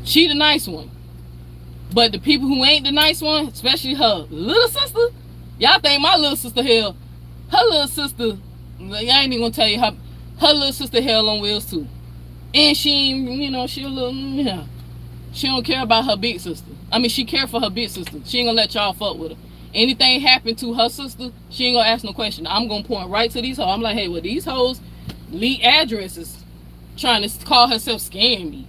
She the nice one. But the people who ain't the nice one, especially her little sister, y'all think my little sister hell. Her little sister, I ain't even gonna tell you her little sister hell on wheels too. And she, you know, she a little, yeah. She don't care about her big sister. I mean, she care for her big sister. She ain't gonna let y'all fuck with her. Anything happen to her sister, she ain't gonna ask no question. I'm gonna point right to these hoes. I'm like, hey, well, these hoes leak addresses trying to call herself scamming me.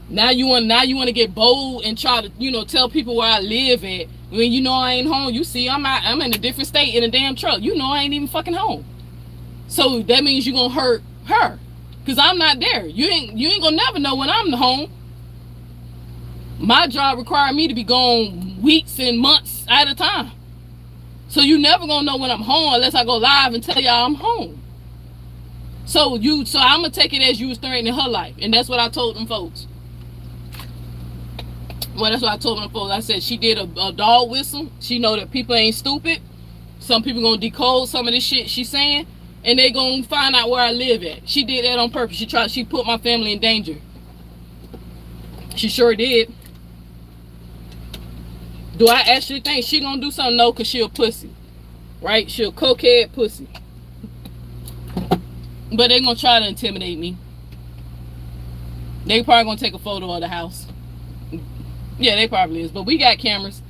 Now you want to get bold and try to, you know, tell people where I live at. When you know I ain't home, you see I'm in a different state in a damn truck. You know I ain't even fucking home. So that means you gonna hurt her. Cause I'm not there. You ain't gonna never know when I'm home. My job required me to be gone weeks and months at a time. So you never gonna know when I'm home unless I go live and tell y'all I'm home. So I'm gonna take it as you was threatening her life. And that's what I told them folks. Well, that's what I told them folks. I said she did a dog whistle. She know that people ain't stupid. Some people gonna decode some of this shit she's saying, and they gonna find out where I live at. She did that on purpose. She put my family in danger. She sure did. Do I actually think she gonna do something? No, cause she a pussy, right? She a cokehead pussy. But they gonna try to intimidate me. They probably gonna take a photo of the house. Yeah, they probably is. But we got cameras.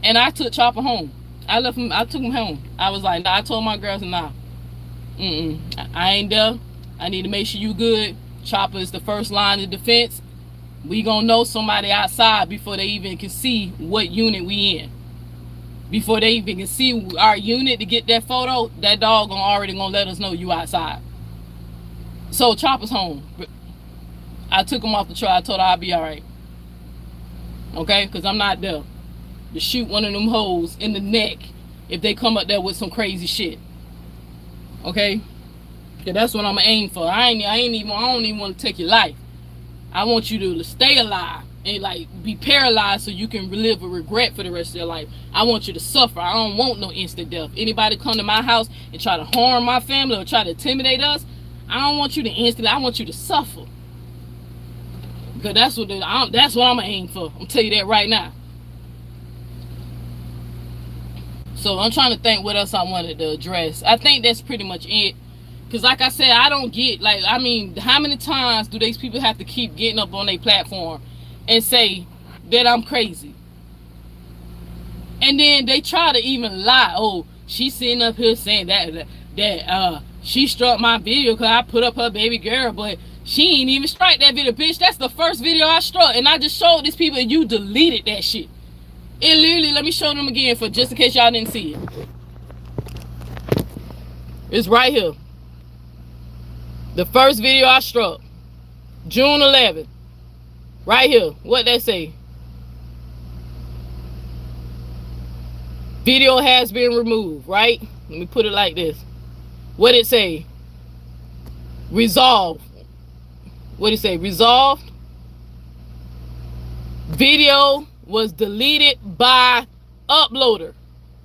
And I took Chopper home. I took him home. I was like, nah, I told my girls, nah. I ain't there. I need to make sure you good. Chopper is the first line of defense. We gonna know somebody outside before they even can see what unit we in. Before they even can see our unit to get that photo, that dog already gonna let us know you outside. So Chopper's home. I took him off the truck. I told her I'll be all right. Okay, because I'm not there to shoot one of them hoes in the neck if they come up there with some crazy shit. Okay, yeah, that's what I'm gonna aim for. I don't even want to take your life. I want you to stay alive and like be paralyzed so you can relive a regret for the rest of your life. I want you to suffer. I don't want no instant death. Anybody come to my house and try to harm my family or try to intimidate us, I don't want you to instantly. I want you to suffer. Because that's what I'm gonna aim for. I'm gonna tell you that right now. So I'm trying to think what else I wanted to address. I think that's pretty much it. Because like I said, I don't get, like, I mean, how many times do these people have to keep getting up on their platform and say that I'm crazy? And then they try to even lie. Oh, she's sitting up here saying that she struck my video because I put up her baby girl, but she ain't even strike that video, bitch. That's the first video I struck, and I just showed these people and you deleted that shit. It literally, let me show them again for just in case y'all didn't see it. It's right here. The first video I struck, June 11th. Right here. What they say? Video has been removed, right? Let me put it like this. What it say? Resolved. What it say? Resolved. Video was deleted by uploader.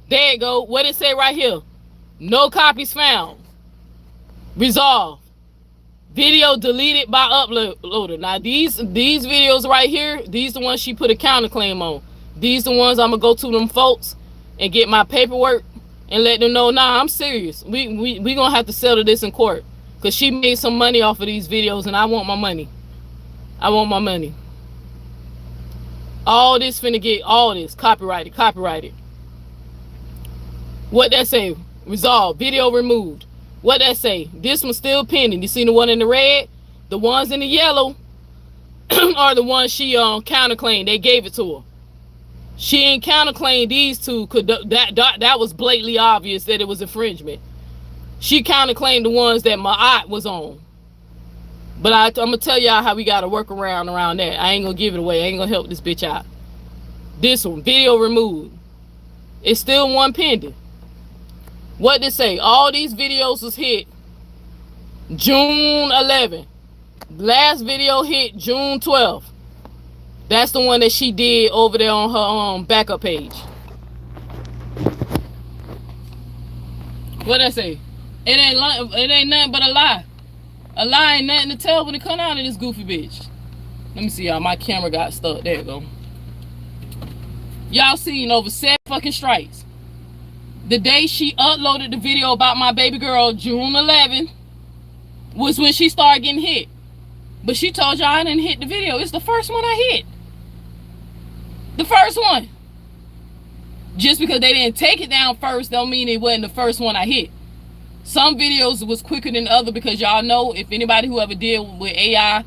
There you go. What it say right here? No copies found. Resolved. Video deleted by uploader. Now these videos right here, these the ones she put a counterclaim on. These the ones I'm gonna go to them folks and get my paperwork and let them know, nah, I'm serious. We gonna have to settle this in court. Cause she made some money off of these videos and I want my money. I want my money. All this finna get all this copyrighted. What that say? Resolved. Video removed. What that say? This one's still pending. You see the one in the red? The ones in the yellow are the ones she counterclaimed. They gave it to her. She ain't counterclaimed these two because that was blatantly obvious that it was infringement. She counterclaimed the ones that my aunt was on. But I'm going to tell y'all how we got to work around that. I ain't going to give it away. I ain't going to help this bitch out. This one, video removed. It's still one pending. What did it say? All these videos was hit June 11th. Last video hit June 12th. That's the one that she did over there on her backup page. What did I say? It ain't nothing but a lie. A lie ain't nothing to tell when it come out of this goofy bitch. Let me see, y'all. My camera got stuck. There you go. Y'all seen over 7 fucking strikes. The day she uploaded the video about my baby girl, June 11th, was when she started getting hit. But she told y'all I didn't hit the video. It's the first one I hit. The first one. Just because they didn't take it down first don't mean it wasn't the first one I hit. Some videos was quicker than other because y'all know if anybody who ever deal with AI,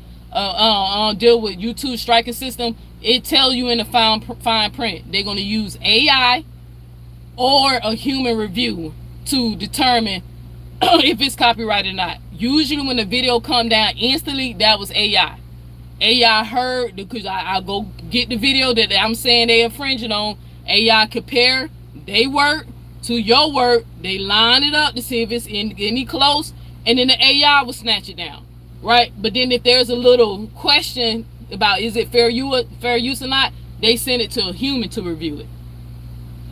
deal with YouTube striking system, it tells you in the fine print they're going to use AI or a human review to determine if it's copyrighted or not. Usually when the video come down instantly, that was AI. AI heard, because I go get the video that I'm saying they infringing on. AI compare they work to your work. They line it up to see if it's any close, and then the AI will snatch it down, right? But then if there's a little question about is it fair use or not, they send it to a human to review it.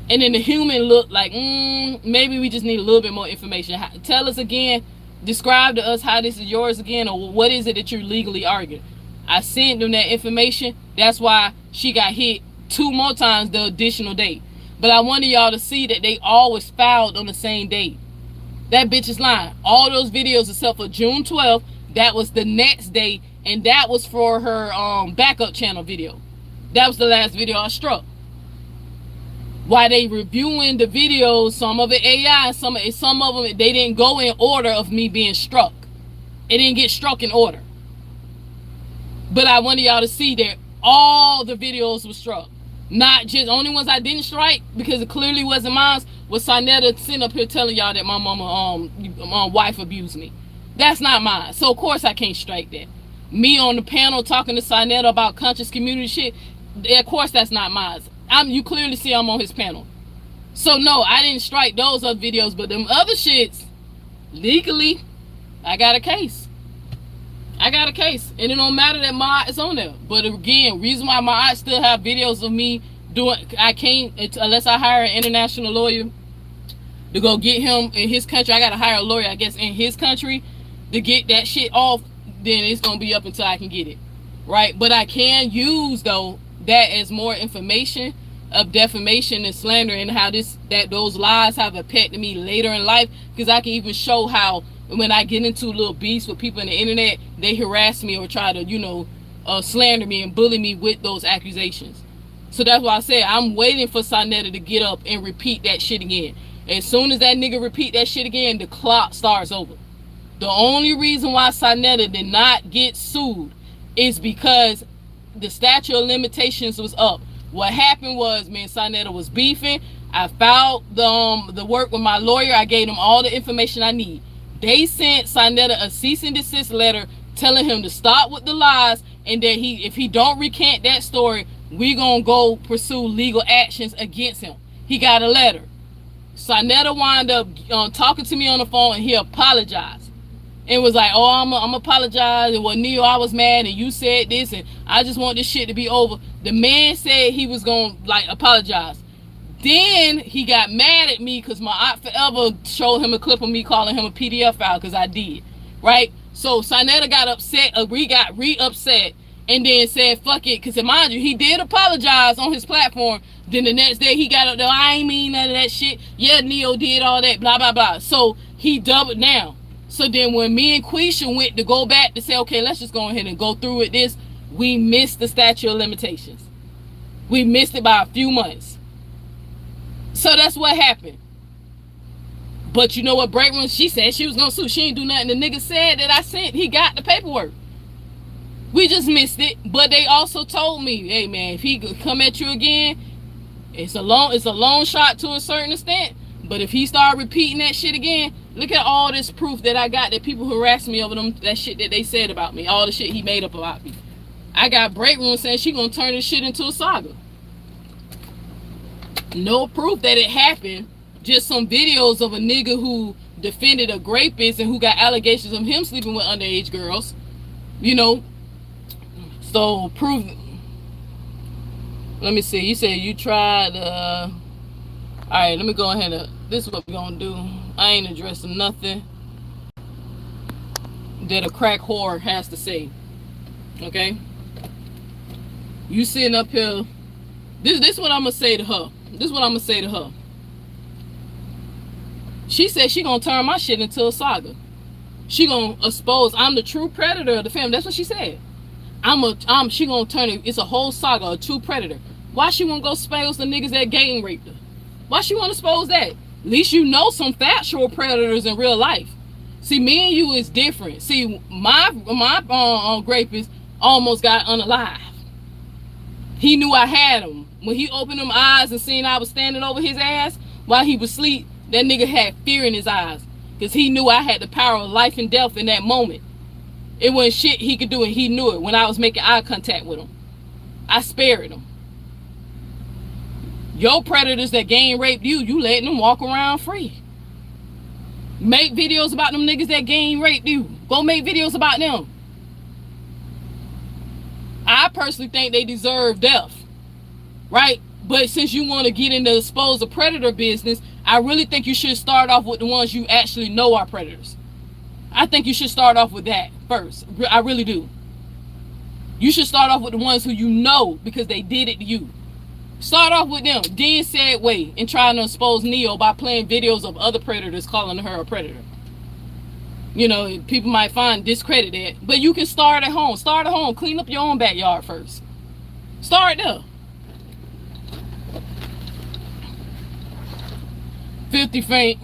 And then the human look like, maybe we just need a little bit more information. Tell us again, describe to us how this is yours again, or what is it that you're legally arguing. I sent them that information. That's why she got hit 2 more times the additional date. But I wanted y'all to see that they always filed on the same date. That bitch is lying. All those videos except for June 12th, that was the next day, and that was for her backup channel video. That was the last video I struck. While they reviewing the videos, some of it AI, some of them they didn't go in order of me being struck. It didn't get struck in order. But I wanted y'all to see that all the videos were struck. Not just only ones I didn't strike because it clearly wasn't mine. Was Sinetta sitting up here telling y'all that my mama wife abused me. That's not mine. So of course I can't strike that. Me on the panel talking to Sinetta about conscious community shit. Of course that's not mine. You clearly see I'm on his panel. So no, I didn't strike those other videos, but them other shits, legally, I got a case. I got a case, and it don't matter that my eye is on there. But again, reason why my eye still have videos of me doing, I can't unless I hire an international lawyer to go get him in his country. I gotta hire a lawyer, I guess, in his country to get that shit off. Then it's gonna be up until I can get it, right? But I can use though that as more information of defamation and slander, and how those lies have affected me later in life, because I can even show how when I get into little beefs with people on the internet, they harass me or try to, slander me and bully me with those accusations. So that's why I say I'm waiting for Sinetta to get up and repeat that shit again. As soon as that nigga repeat that shit again, the clock starts over. The only reason why Sinetta did not get sued is because the statute of limitations was up. What happened was me and Sinetta was beefing. I filed the work with my lawyer. I gave them all the information I need. They sent Sinetta a cease and desist letter telling him to stop with the lies, and that if he don't recant that story, we gonna go pursue legal actions against him. He got a letter. Sinetta wound up talking to me on the phone, and he apologized. And was like, oh, I'm apologize. And well, Neil, I was mad, and you said this, and I just want this shit to be over. The man said he was gonna apologize. Then he got mad at me because my aunt forever showed him a clip of me calling him a PDF file, because I did, right? So Sinetta got upset, got re-upset, and then said, fuck it, because mind you, he did apologize on his platform. Then the next day he got up there, I ain't mean none of that shit. Yeah, Neo did all that, blah, blah, blah. So he doubled down. So then when me and Quisha went to go back to say, okay, let's just go ahead and go through with this, we missed the statute of limitations. We missed it by a few months. So that's what happened. But you know what, Braitman, she said she was gonna sue. She ain't do nothing. The nigga said that I sent, he got the paperwork. We just missed it. But they also told me, hey man, if he come at you again, it's a long shot to a certain extent. But if he start repeating that shit again, look at all this proof that I got that people harassed me over that shit that they said about me, all the shit he made up about me. I got break room saying she gonna turn this shit into a saga. No proof that it happened, just some videos of a nigga who defended a rapist and who got allegations of him sleeping with underage girls. You know, so prove. Let me see. You said you tried. All right, let me go ahead and. This is what we're gonna do. I ain't addressing nothing that a crack whore has to say. Okay? You sitting up here. This is what I'm gonna say to her. This is what I'm gonna say to her. She said she gonna turn my shit into a saga. She gonna expose I'm the true predator of the family. That's what she said. She gonna turn it. It's a whole saga, a true predator. Why she wanna go expose the niggas that gang raped her? Why she wanna expose that? At least you know some factual predators in real life. See, me and you is different. See, my rapist almost got unalive. He knew I had him. When he opened them eyes and seen I was standing over his ass while he was asleep, that nigga had fear in his eyes. Because he knew I had the power of life and death in that moment. It wasn't shit he could do, and he knew it when I was making eye contact with him. I spared him. Your predators that gang raped you, you letting them walk around free. Make videos about them niggas that gang raped you. Go make videos about them. I personally think they deserve death. Right? But since you want to get into expose the predator business, I really think you should start off with the ones you actually know are predators. I think you should start off with that first. I really do. You should start off with the ones who you know because they did it to you. Start off with them. Then segue and trying to expose Neo by playing videos of other predators calling her a predator. You know, people might find discredit that. But you can start at home. Start at home. Clean up your own backyard first. Start there. 50 Frank.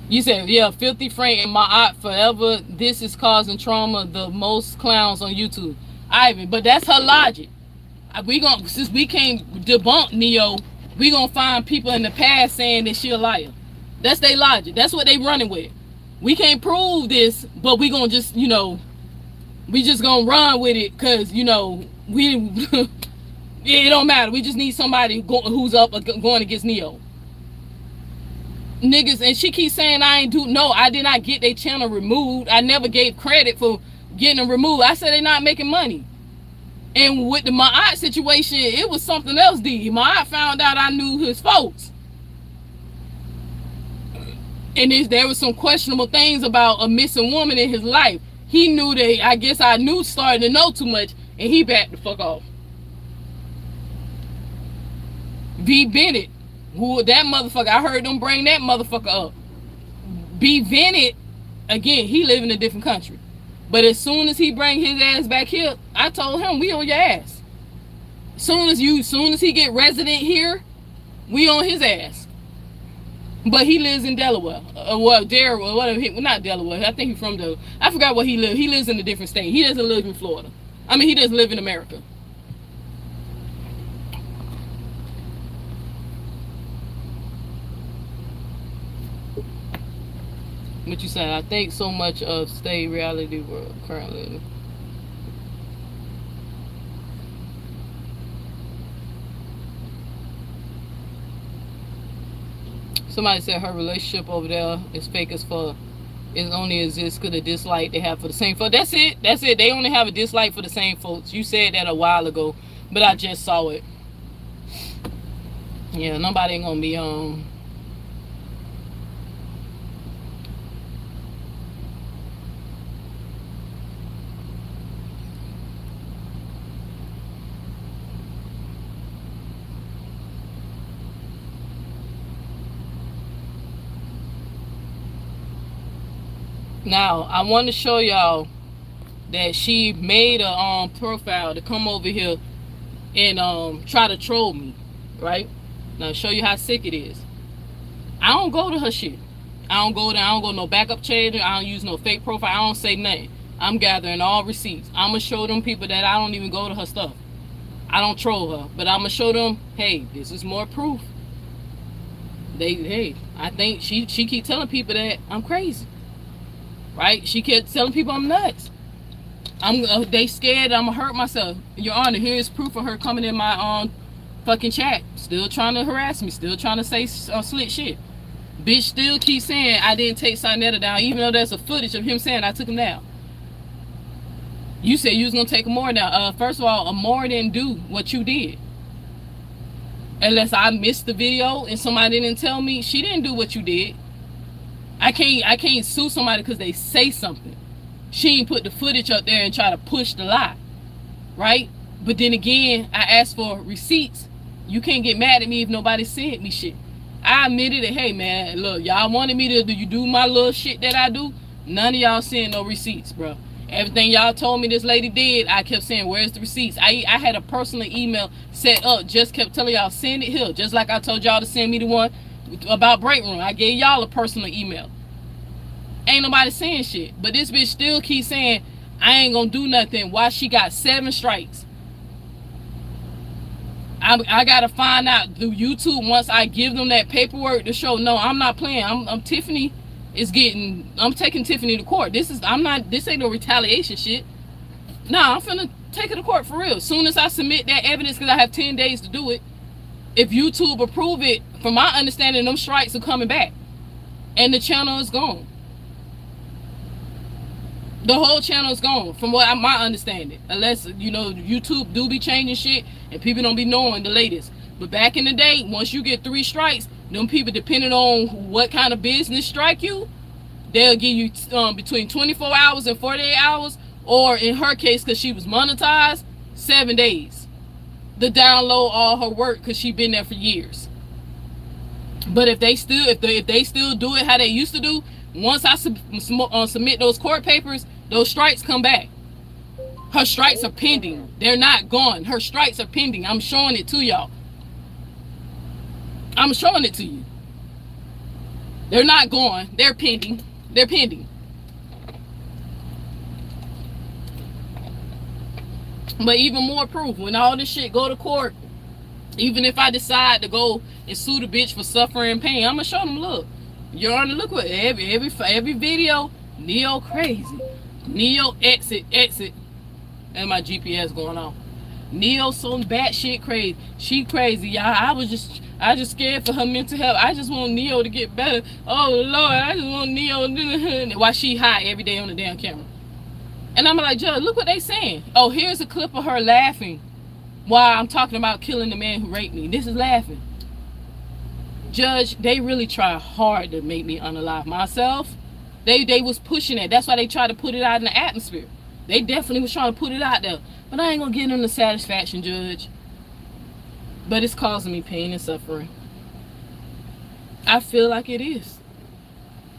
You said, yeah, 50 Frank and my aunt forever. This is causing trauma. The most clowns on YouTube. Ivan, but that's her logic. Since we can't debunk Neo, we gonna find people in the past saying that she a liar. That's their logic. That's what they running with. We can't prove this, but we gonna just, you know, we just gonna run with it because, you know, we it don't matter. We just need somebody who's up going against Neo. Niggas, and she keeps saying I did not get their channel removed. I never gave credit for getting them removed. I said they not making money. And with the Ma'at situation, it was something else, D. Ma'at found out I knew his folks. And there was some questionable things about a missing woman in his life. He knew that, I guess I knew, started to know too much, and he backed the fuck off. V. Bennett, who that motherfucker, I heard them bring that motherfucker up. B. Bennett, again, he live in a different country. But as soon as he bring his ass back here, I told him we on your ass. Soon as he get resident here, we on his ass. But he lives in Delaware. Delaware, whatever. Not Delaware. I think he's from Delaware. I forgot where he lives. He lives in a different state. He doesn't live in Florida. I mean, he doesn't live in America. What you saying? I think so much of state reality world currently. Somebody said her relationship over there is fake as fuck. It only exists because of dislike they have for the same folks. That's it. That's it. They only have a dislike for the same folks. You said that a while ago, but I just saw it. Yeah, nobody ain't gonna be Now, I want to show y'all that she made a profile to come over here and try to troll me, right? Now, show you how sick it is. I don't go to her shit. I don't go there. I don't go no backup changer. I don't use no fake profile. I don't say nothing. I'm gathering all receipts. I'm gonna show them people that I don't even go to her stuff. I don't troll her, but I'm gonna show them, hey, this is more proof. Hey, I think she keep telling people that I'm crazy, right? She kept telling people I'm nuts. They scared I'm gonna hurt myself. Your Honor, here's proof of her coming in my fucking chat, still trying to harass me, still trying to say slick shit. Bitch still keep saying I didn't take Sinetta down, even though there's a footage of him saying I took him down. You said you was gonna take Amore down. First of all, Amore didn't do what you did. Unless I missed the video and somebody didn't tell me, she didn't do what you did. I can't sue somebody because they say something. She ain't put the footage up there and try to push the lie, right? But then again, I asked for receipts. You can't get mad at me if nobody sent me shit. I admitted it. Hey man, look, y'all wanted me to do my little shit that I do. None of y'all sent no receipts, bro. Everything y'all told me this lady did, I kept saying, where's the receipts? I had a personal email set up, just kept telling y'all, send it here. Just like I told y'all to send me the one about break room. I gave y'all a personal email. Ain't nobody saying shit. But this bitch still keeps saying, I ain't gonna do nothing. Why she got 7 strikes? I gotta find out through YouTube once I give them that paperwork to show, no, I'm not playing. I'm Tiffany. I'm taking Tiffany to court. This ain't no retaliation shit. Nah, I'm finna take her to court for real. As soon as I submit that evidence, because I have 10 days to do it, if YouTube approve it, from my understanding, them strikes are coming back. And the channel is gone. The whole channel is gone, from what my understanding. Unless, YouTube do be changing shit, and people don't be knowing the latest. But back in the day, once you get 3 strikes, them people, depending on what kind of business strike you, they'll give you between 24 hours and 48 hours, or in her case, because she was monetized, 7 days to download all her work, because she been there for years. But if they still do it how they used to do, once I submit those court papers, those strikes come back. Her strikes are pending. They're not gone. Her strikes are pending. I'm showing it to y'all. I'm showing it to you. They're not gone. They're pending. They're pending. But even more proof, when all this shit go to court, even if I decide to go and sue the bitch for suffering pain, I'm gonna show them, look, Your Honor, look what every video, Neo crazy. Neo exit. And my GPS going on. Neo some bad shit crazy. She crazy, y'all. I just scared for her mental health. I just want Neo to get better. Oh Lord, I just want Neo. While she high every day on the damn camera. And I'm like, Judge, look what they saying. Oh, here's a clip of her laughing while I'm talking about killing the man who raped me. This is laughing. Judge, they really try hard to make me unalive myself. They was pushing it. That's why they tried to put it out in the atmosphere. They definitely was trying to put it out there. But I ain't gonna get them the satisfaction, Judge. But it's causing me pain and suffering. I feel like it is.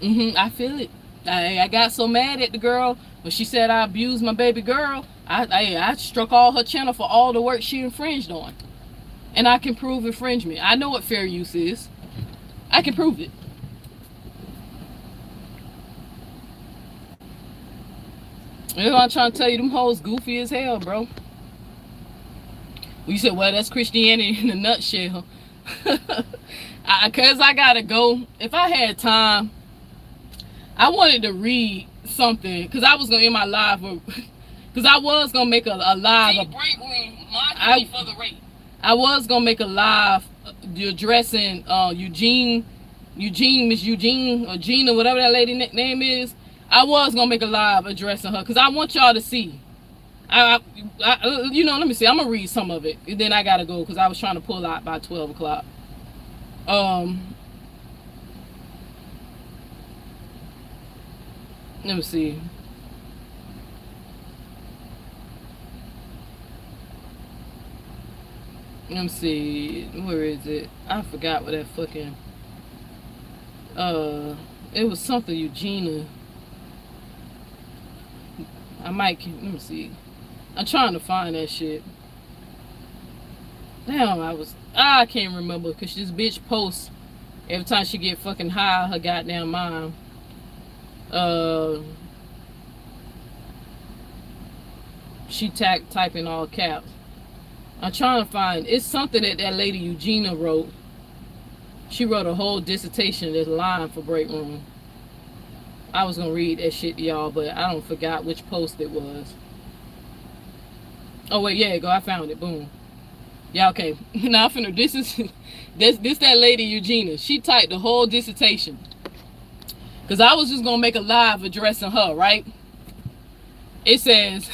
I feel it. I got so mad at the girl when she said I abused my baby girl. I struck all her channel for all the work she infringed on. And I can prove infringement. I know what fair use is. I can prove it. That's what I'm trying to tell you. Them hoes goofy as hell, bro. You said, well, that's Christianity in a nutshell. Because I gotta go. If I had time, I wanted to read something. Because I was going to end my live. Because I was going to make a live. I was going to make a live addressing Miss Eugene, or Gina, whatever that lady name is. I was going to make a live addressing her. Because I want y'all to see. Let me see. I'm going to read some of it. And then I got to go because I was trying to pull out by 12 o'clock. Let me see. Let me see. Where is it? I forgot what that fucking... it was something Eugenia... let me see. I'm trying to find that shit. Damn, I can't remember because this bitch posts Every time she get fucking high, her goddamn mind. She typing all caps. I'm trying to find. It's something that lady Eugenia wrote. She wrote a whole dissertation that's lying for Break Room. I was gonna read that shit to y'all, but I don't forgot which post it was. Oh wait, yeah, go. I found it. Boom. Yeah, okay. Now I'm finna. This that lady Eugenia. She typed the whole dissertation. Cause I was just gonna make a live addressing her, right? It says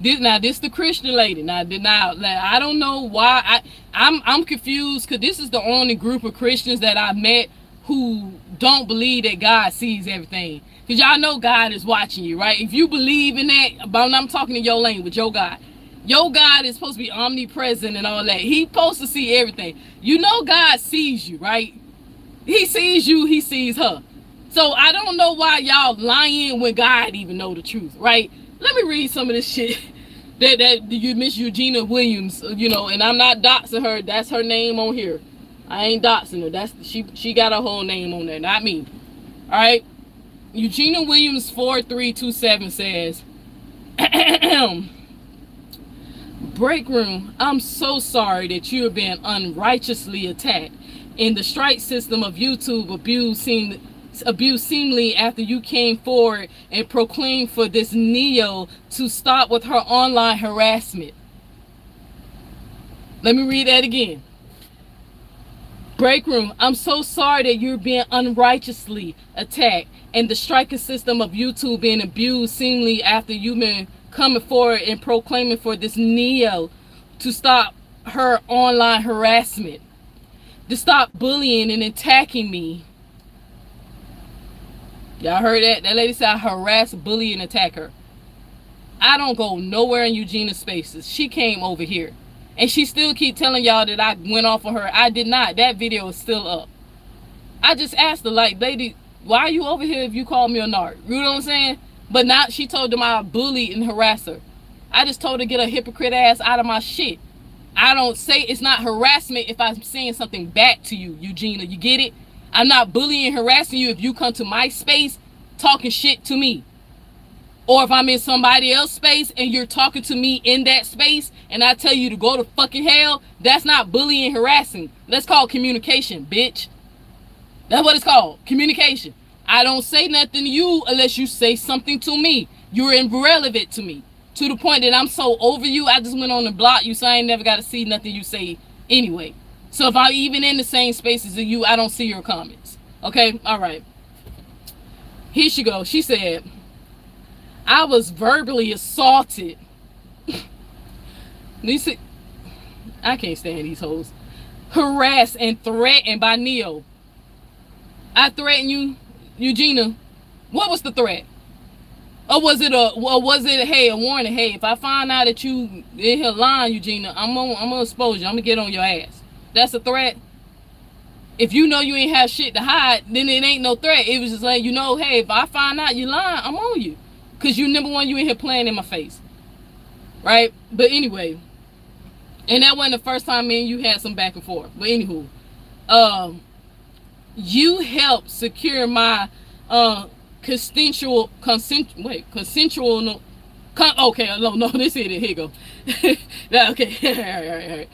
this the Christian lady. Now I don't know why I'm confused, because this is the only group of Christians that I met who don't believe that God sees everything. Because y'all know God is watching you, right? If you believe in that, but I'm talking in your language, your God. Your God is supposed to be omnipresent and all that. He's supposed to see everything. You know God sees you, right? He sees you, he sees her. So I don't know why y'all lying when God even know the truth, right? Let me read some of this shit that you Miss Eugenia Williams, you know, and I'm not doxing her. That's her name on here. I ain't doxing her. That's she got her whole name on there, not me. All right. Eugenia Williams 4327 says, Break Room, I'm so sorry that you are being unrighteously attacked in the strike system of YouTube abuse seemingly after you came forward and proclaimed for this Neo to stop with her online harassment. Let me read that again. Break Room, I'm so sorry that you're being unrighteously attacked and the striking system of YouTube being abused seemingly after you've been coming forward and proclaiming for this Neo to stop her online harassment, to stop bullying and attacking me. Y'all heard that? That lady said I harass, bully, and attack her. I don't go nowhere in Eugenia's spaces. She came over here. And she still keep telling y'all that I went off on her. I did not. That video is still up. I just asked her, like, lady, why are you over here if you call me a narc? You know what I'm saying? But now she told them I bully and harass her. I just told her to get her hypocrite ass out of my shit. I don't say it's not harassment if I'm saying something back to you, Eugenia. You get it? I'm not bullying and harassing you if you come to my space talking shit to me. Or if I'm in somebody else's space and you're talking to me in that space and I tell you to go to fucking hell, that's not bullying and harassing. That's called communication, bitch. That's what it's called, communication. I don't say nothing to you unless you say something to me. You're irrelevant to me. To the point that I'm so over you, I just went on the block you, so I ain't never got to see nothing you say anyway. So if I'm even in the same spaces as you, I don't see your comments. Okay? All right. Here she goes. She said, I was verbally assaulted. I can't stand these hoes. Harassed and threatened by Neo. I threatened you, Eugenia. What was the threat? Or was it a warning? Hey, if I find out that you in here lying, Eugenia, I'm gonna expose you. I'm gonna get on your ass. That's a threat. If you know you ain't have shit to hide, then it ain't no threat. It was just like, you know, hey, if I find out you lying, I'm on you. Because you number one, you in here playing in my face. Right? But anyway, and that wasn't the first time me and you had some back and forth. But anywho, you helped secure my consensual, okay, no, this is it, here you go. Okay, all right.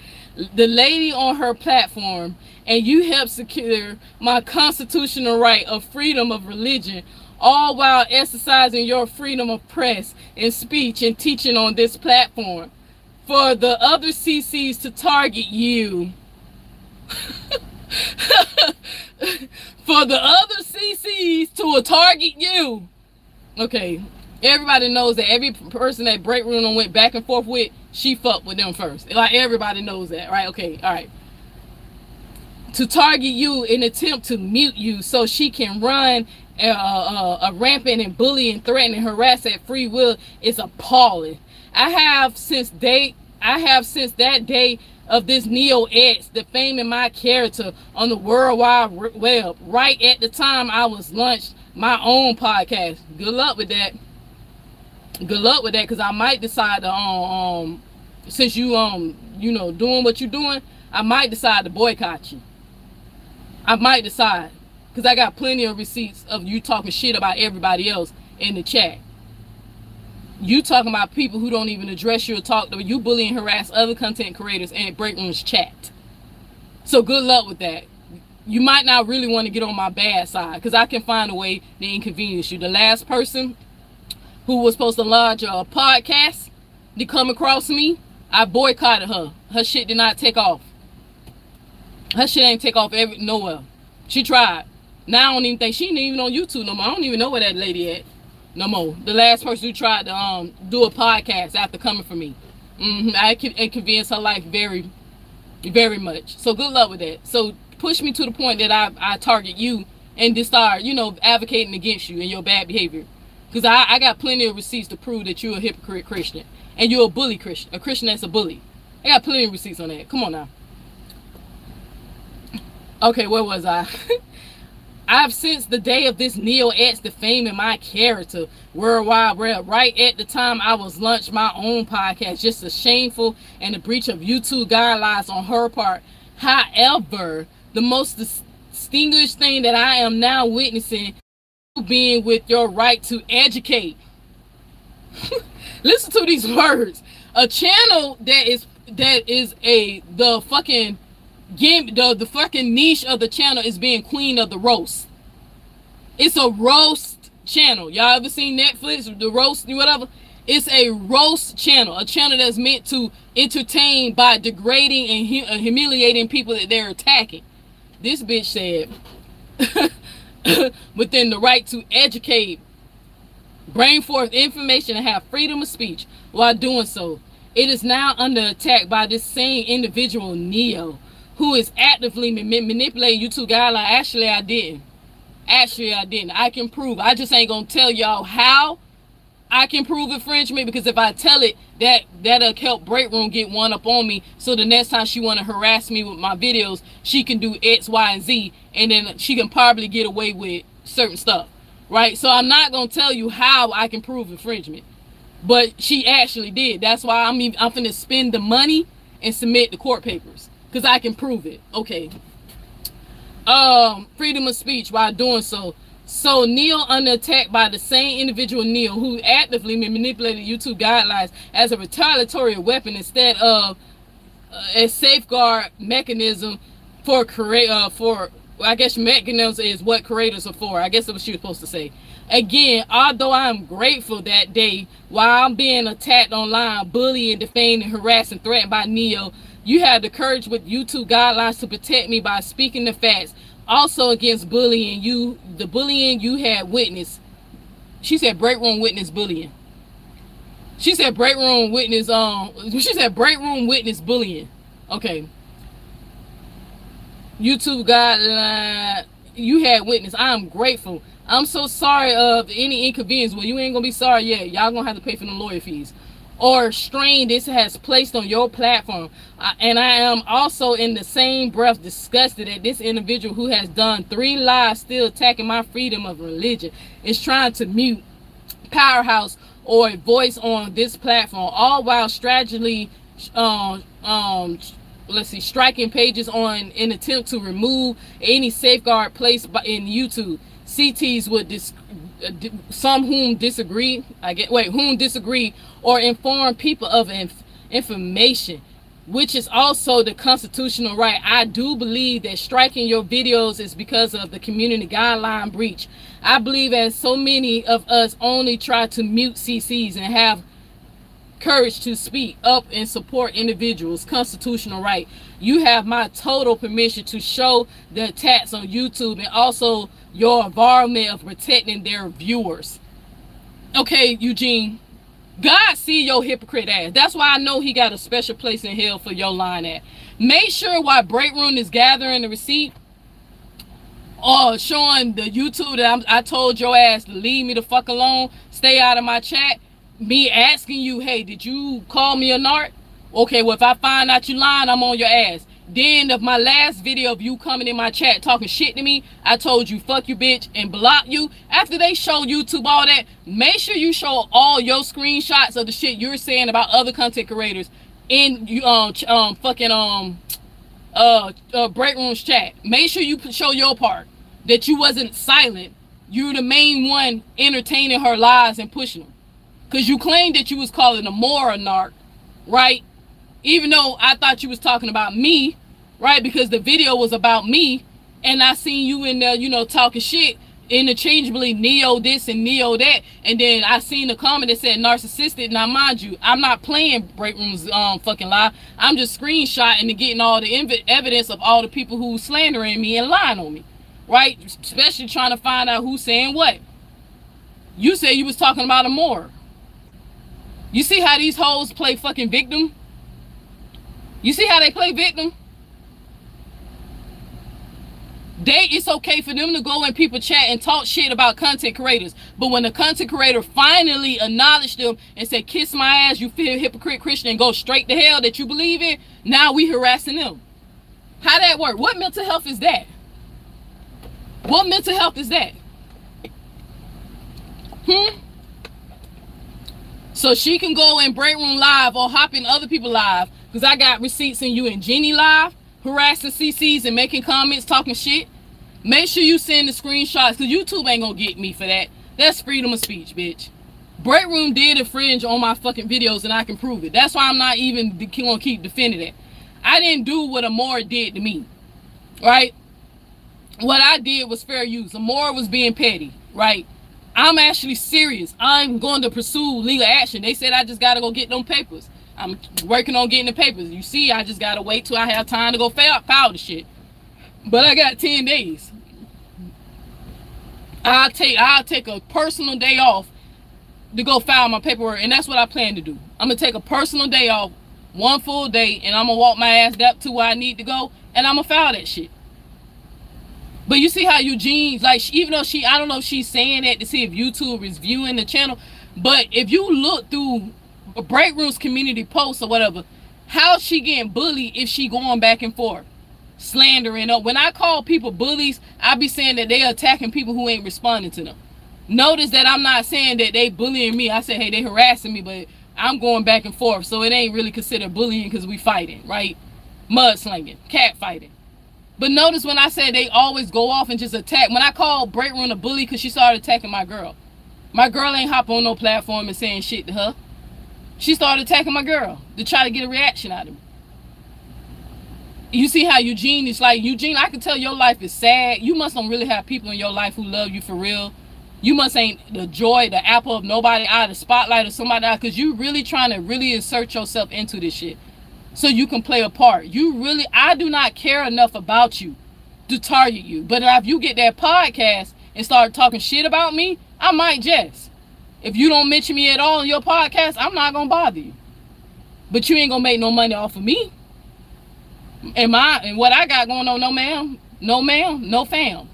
The lady on her platform, and you helped secure my constitutional right of freedom of religion, all while exercising your freedom of press and speech and teaching on this platform. For the other CCs to target you, for the other CCs to target you. Okay, everybody knows that every person that Break Room went back and forth with, she fucked with them first. Like, everybody knows that, right? Okay, all right. To target you in attempt to mute you so she can run a rampant and bully and threaten and harass at free will is appalling. I have since that day of this Neo X defaming my character on the World Wide Web, right at the time I was launched my own podcast. Good luck with that. Good luck with that, because I might decide to since you you know, doing what you're doing, I might decide to boycott you. I might decide, because I got plenty of receipts of you talking shit about everybody else in the chat. You talking about people who don't even address you or talk to you, bully and harass other content creators in Break Room's chat. So good luck with that. You might not really want to get on my bad side, because I can find a way to inconvenience you. The last person who was supposed to launch a podcast to come across me, I boycotted her. Her shit did not take off. Her shit ain't take off nowhere. She tried. Now I don't even think she ain't even on YouTube no more. I don't even know where that lady at no more. The last person who tried to do a podcast after coming for me. I inconvenienced her life very, very much. So good luck with that. So push me to the point that I target you and just start, advocating against you and your bad behavior. Because I got plenty of receipts to prove that you're a hypocrite Christian. And you're a bully Christian. A Christian that's a bully. I got plenty of receipts on that. Come on now. Okay, where was I? I've since the day of this neo-X defaming my character worldwide, where right at the time I was launched my own podcast, just a shameful and a breach of YouTube guidelines on her part. However, the most distinguished thing that I am now witnessing being with your right to educate. Listen to these words. A channel that is the fucking niche of the channel is being queen of the roast. It's a roast channel. Y'all ever seen Netflix, the roast, whatever? It's a roast channel, a channel that's meant to entertain by degrading and humiliating people that they're attacking. This bitch said, within the right to educate, bring forth information, and have freedom of speech while doing so, it is now under attack by this same individual, Neo, who is actively manipulating YouTube guidelines. Actually, I didn't. I can prove. I just ain't gonna tell y'all how I can prove infringement, because if I tell it, that'll help Break Room get one up on me, so the next time she want to harass me with my videos, she can do X, Y, and Z, and then she can probably get away with certain stuff, right? So I'm not gonna tell you how I can prove infringement, but she actually did. That's why I'm finna spend the money and submit the court papers, because I can prove it. Okay. Freedom of speech while doing so. So Neil under attack by the same individual, Neil, who actively manipulated YouTube guidelines as a retaliatory weapon instead of a safeguard mechanism for I guess mechanism is what creators are for. I guess that's what she was supposed to say. Again, although I'm grateful that day, while I'm being attacked online, bullied, defamed, and harassed and threatened by Neo, you had the courage with YouTube guidelines to protect me by speaking the facts. Also against bullying, the bullying you had witnessed. She said Break Room witness bullying. She said Break Room witness bullying. Okay. YouTube guideline you had witnessed. I am grateful. I'm so sorry of any inconvenience. Well, you ain't gonna be sorry yet. Y'all gonna have to pay for the lawyer fees or strain this has placed on your platform. And I am also in the same breath disgusted at this individual who has done 3 lives still attacking my freedom of religion is trying to mute Powerhouse or a voice on this platform, all while strategically striking pages on in attempt to remove any safeguard placed in YouTube. CTs would whom disagree or inform people of information, which is also the constitutional right. I do believe that striking your videos is because of the community guideline breach. I believe as so many of us only try to mute CCs and have courage to speak up and support individuals' constitutional right. You have my total permission to show the attacks on YouTube and also your involvement of protecting their viewers. Okay, Eugene, God see your hypocrite ass. That's why I know he got a special place in hell for your line at. Make sure while Break Room is gathering the receipt or showing the YouTube that I told your ass to leave me the fuck alone, stay out of my chat, me asking you, hey, did you call me a narc? Okay, well, if I find out you lying, I'm on your ass. Then of my last video of you coming in my chat talking shit to me, I told you fuck you bitch and block you. After they show YouTube all that, make sure you show all your screenshots of the shit you're saying about other content creators in break rooms chat. Make sure you show your part, that you wasn't silent. You're the main one entertaining her lies and pushing them. Because you claimed that you was calling Amora a narc, right? Even though I thought you was talking about me, right? Because the video was about me, and I seen you in there, you know, talking shit, interchangeably Neo this and Neo that, and then I seen the comment that said narcissistic. Now mind you, I'm not playing break rooms fucking lie. I'm just screenshotting and getting all the evidence of all the people who slandering me and lying on me, right? Especially trying to find out who's saying what. You said you was talking about Amora. You see how these hoes play fucking victim? You see how they play victim? It's okay for them to go in people chat and talk shit about content creators. But when the content creator finally acknowledged them and said, kiss my ass, you feel hypocrite Christian, and go straight to hell that you believe in, now we harassing them. How that work? What mental health is that? What mental health is that? So she can go in break room live or hop in other people live, because I got receipts in you and Jeannie live, harassing CCs and making comments, talking shit. Make sure you send the screenshots, because YouTube ain't gonna get me for that. That's freedom of speech, bitch. Break room did infringe on my fucking videos, and I can prove it. That's why I'm not even gonna keep defending it. I didn't do what Amora did to me, right? What I did was fair use. Amora was being petty, right? I'm actually serious. I'm going to pursue legal action. They said I just gotta go get them papers. I'm working on getting the papers. You see, I just gotta wait till I have time to go file the shit. But I got 10 days. I'll take a personal day off to go file my paperwork, and that's what I plan to do. I'm gonna take a personal day off, one full day, and I'm gonna walk my ass up to where I need to go, and I'm gonna file that shit. But you see how Eugene, like, even though I don't know if she's saying that to see if YouTube is viewing the channel, but if you look through break rooms community posts or whatever, how's she getting bullied if she going back and forth slandering up? When I call people bullies, I be saying that they attacking people who ain't responding to them. Notice that I'm not saying that they bullying me. I said, hey, they harassing me, but I'm going back and forth, so it ain't really considered bullying because we fighting, right? Mudslinging, cat fighting. But notice when I said they always go off and just attack. When I called break room a bully because she started attacking my girl ain't hop on no platform and saying shit to her. She started attacking my girl to try to get a reaction out of me. You see how Eugene is like, Eugene, I can tell your life is sad. You must don't really have people in your life who love you for real. You must ain't the joy, the apple of nobody eye, the spotlight of somebody eye, because you really trying to really insert yourself into this shit so you can play a part. I do not care enough about you to target you. But if you get that podcast and start talking shit about me, I might just. If you don't mention me at all in your podcast, I'm not gonna bother you. But you ain't gonna make no money off of me. And what I got going on, no ma'am, no fam.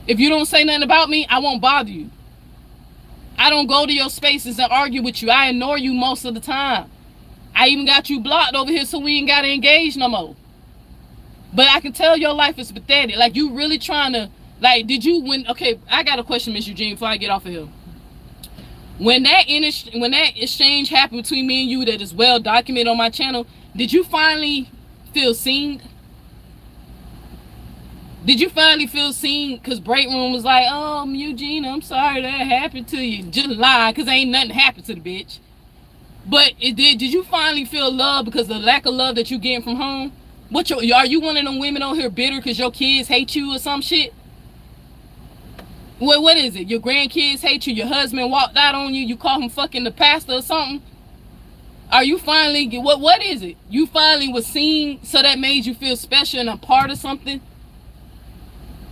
If you don't say nothing about me, I won't bother you. I don't go to your spaces and argue with you. I ignore you most of the time. I even got you blocked over here so we ain't gotta engage no more. But I can tell your life is pathetic. Like, you really trying to, like, okay, I got a question, Miss Eugene, before I get off of here. When that exchange happened between me and you that is well documented on my channel, did you finally feel seen? Did you finally feel seen? Because break room was like, oh, Eugene, I'm sorry that happened to you. Just lie, because ain't nothing happened to the bitch. But did you finally feel love because of the lack of love that you getting from home? Are you one of them women on here bitter because your kids hate you or some shit? What is it? Your grandkids hate you, your husband walked out on you, you call him fucking the pastor or something? Are you finally, what is it? You finally was seen, so that made you feel special and a part of something?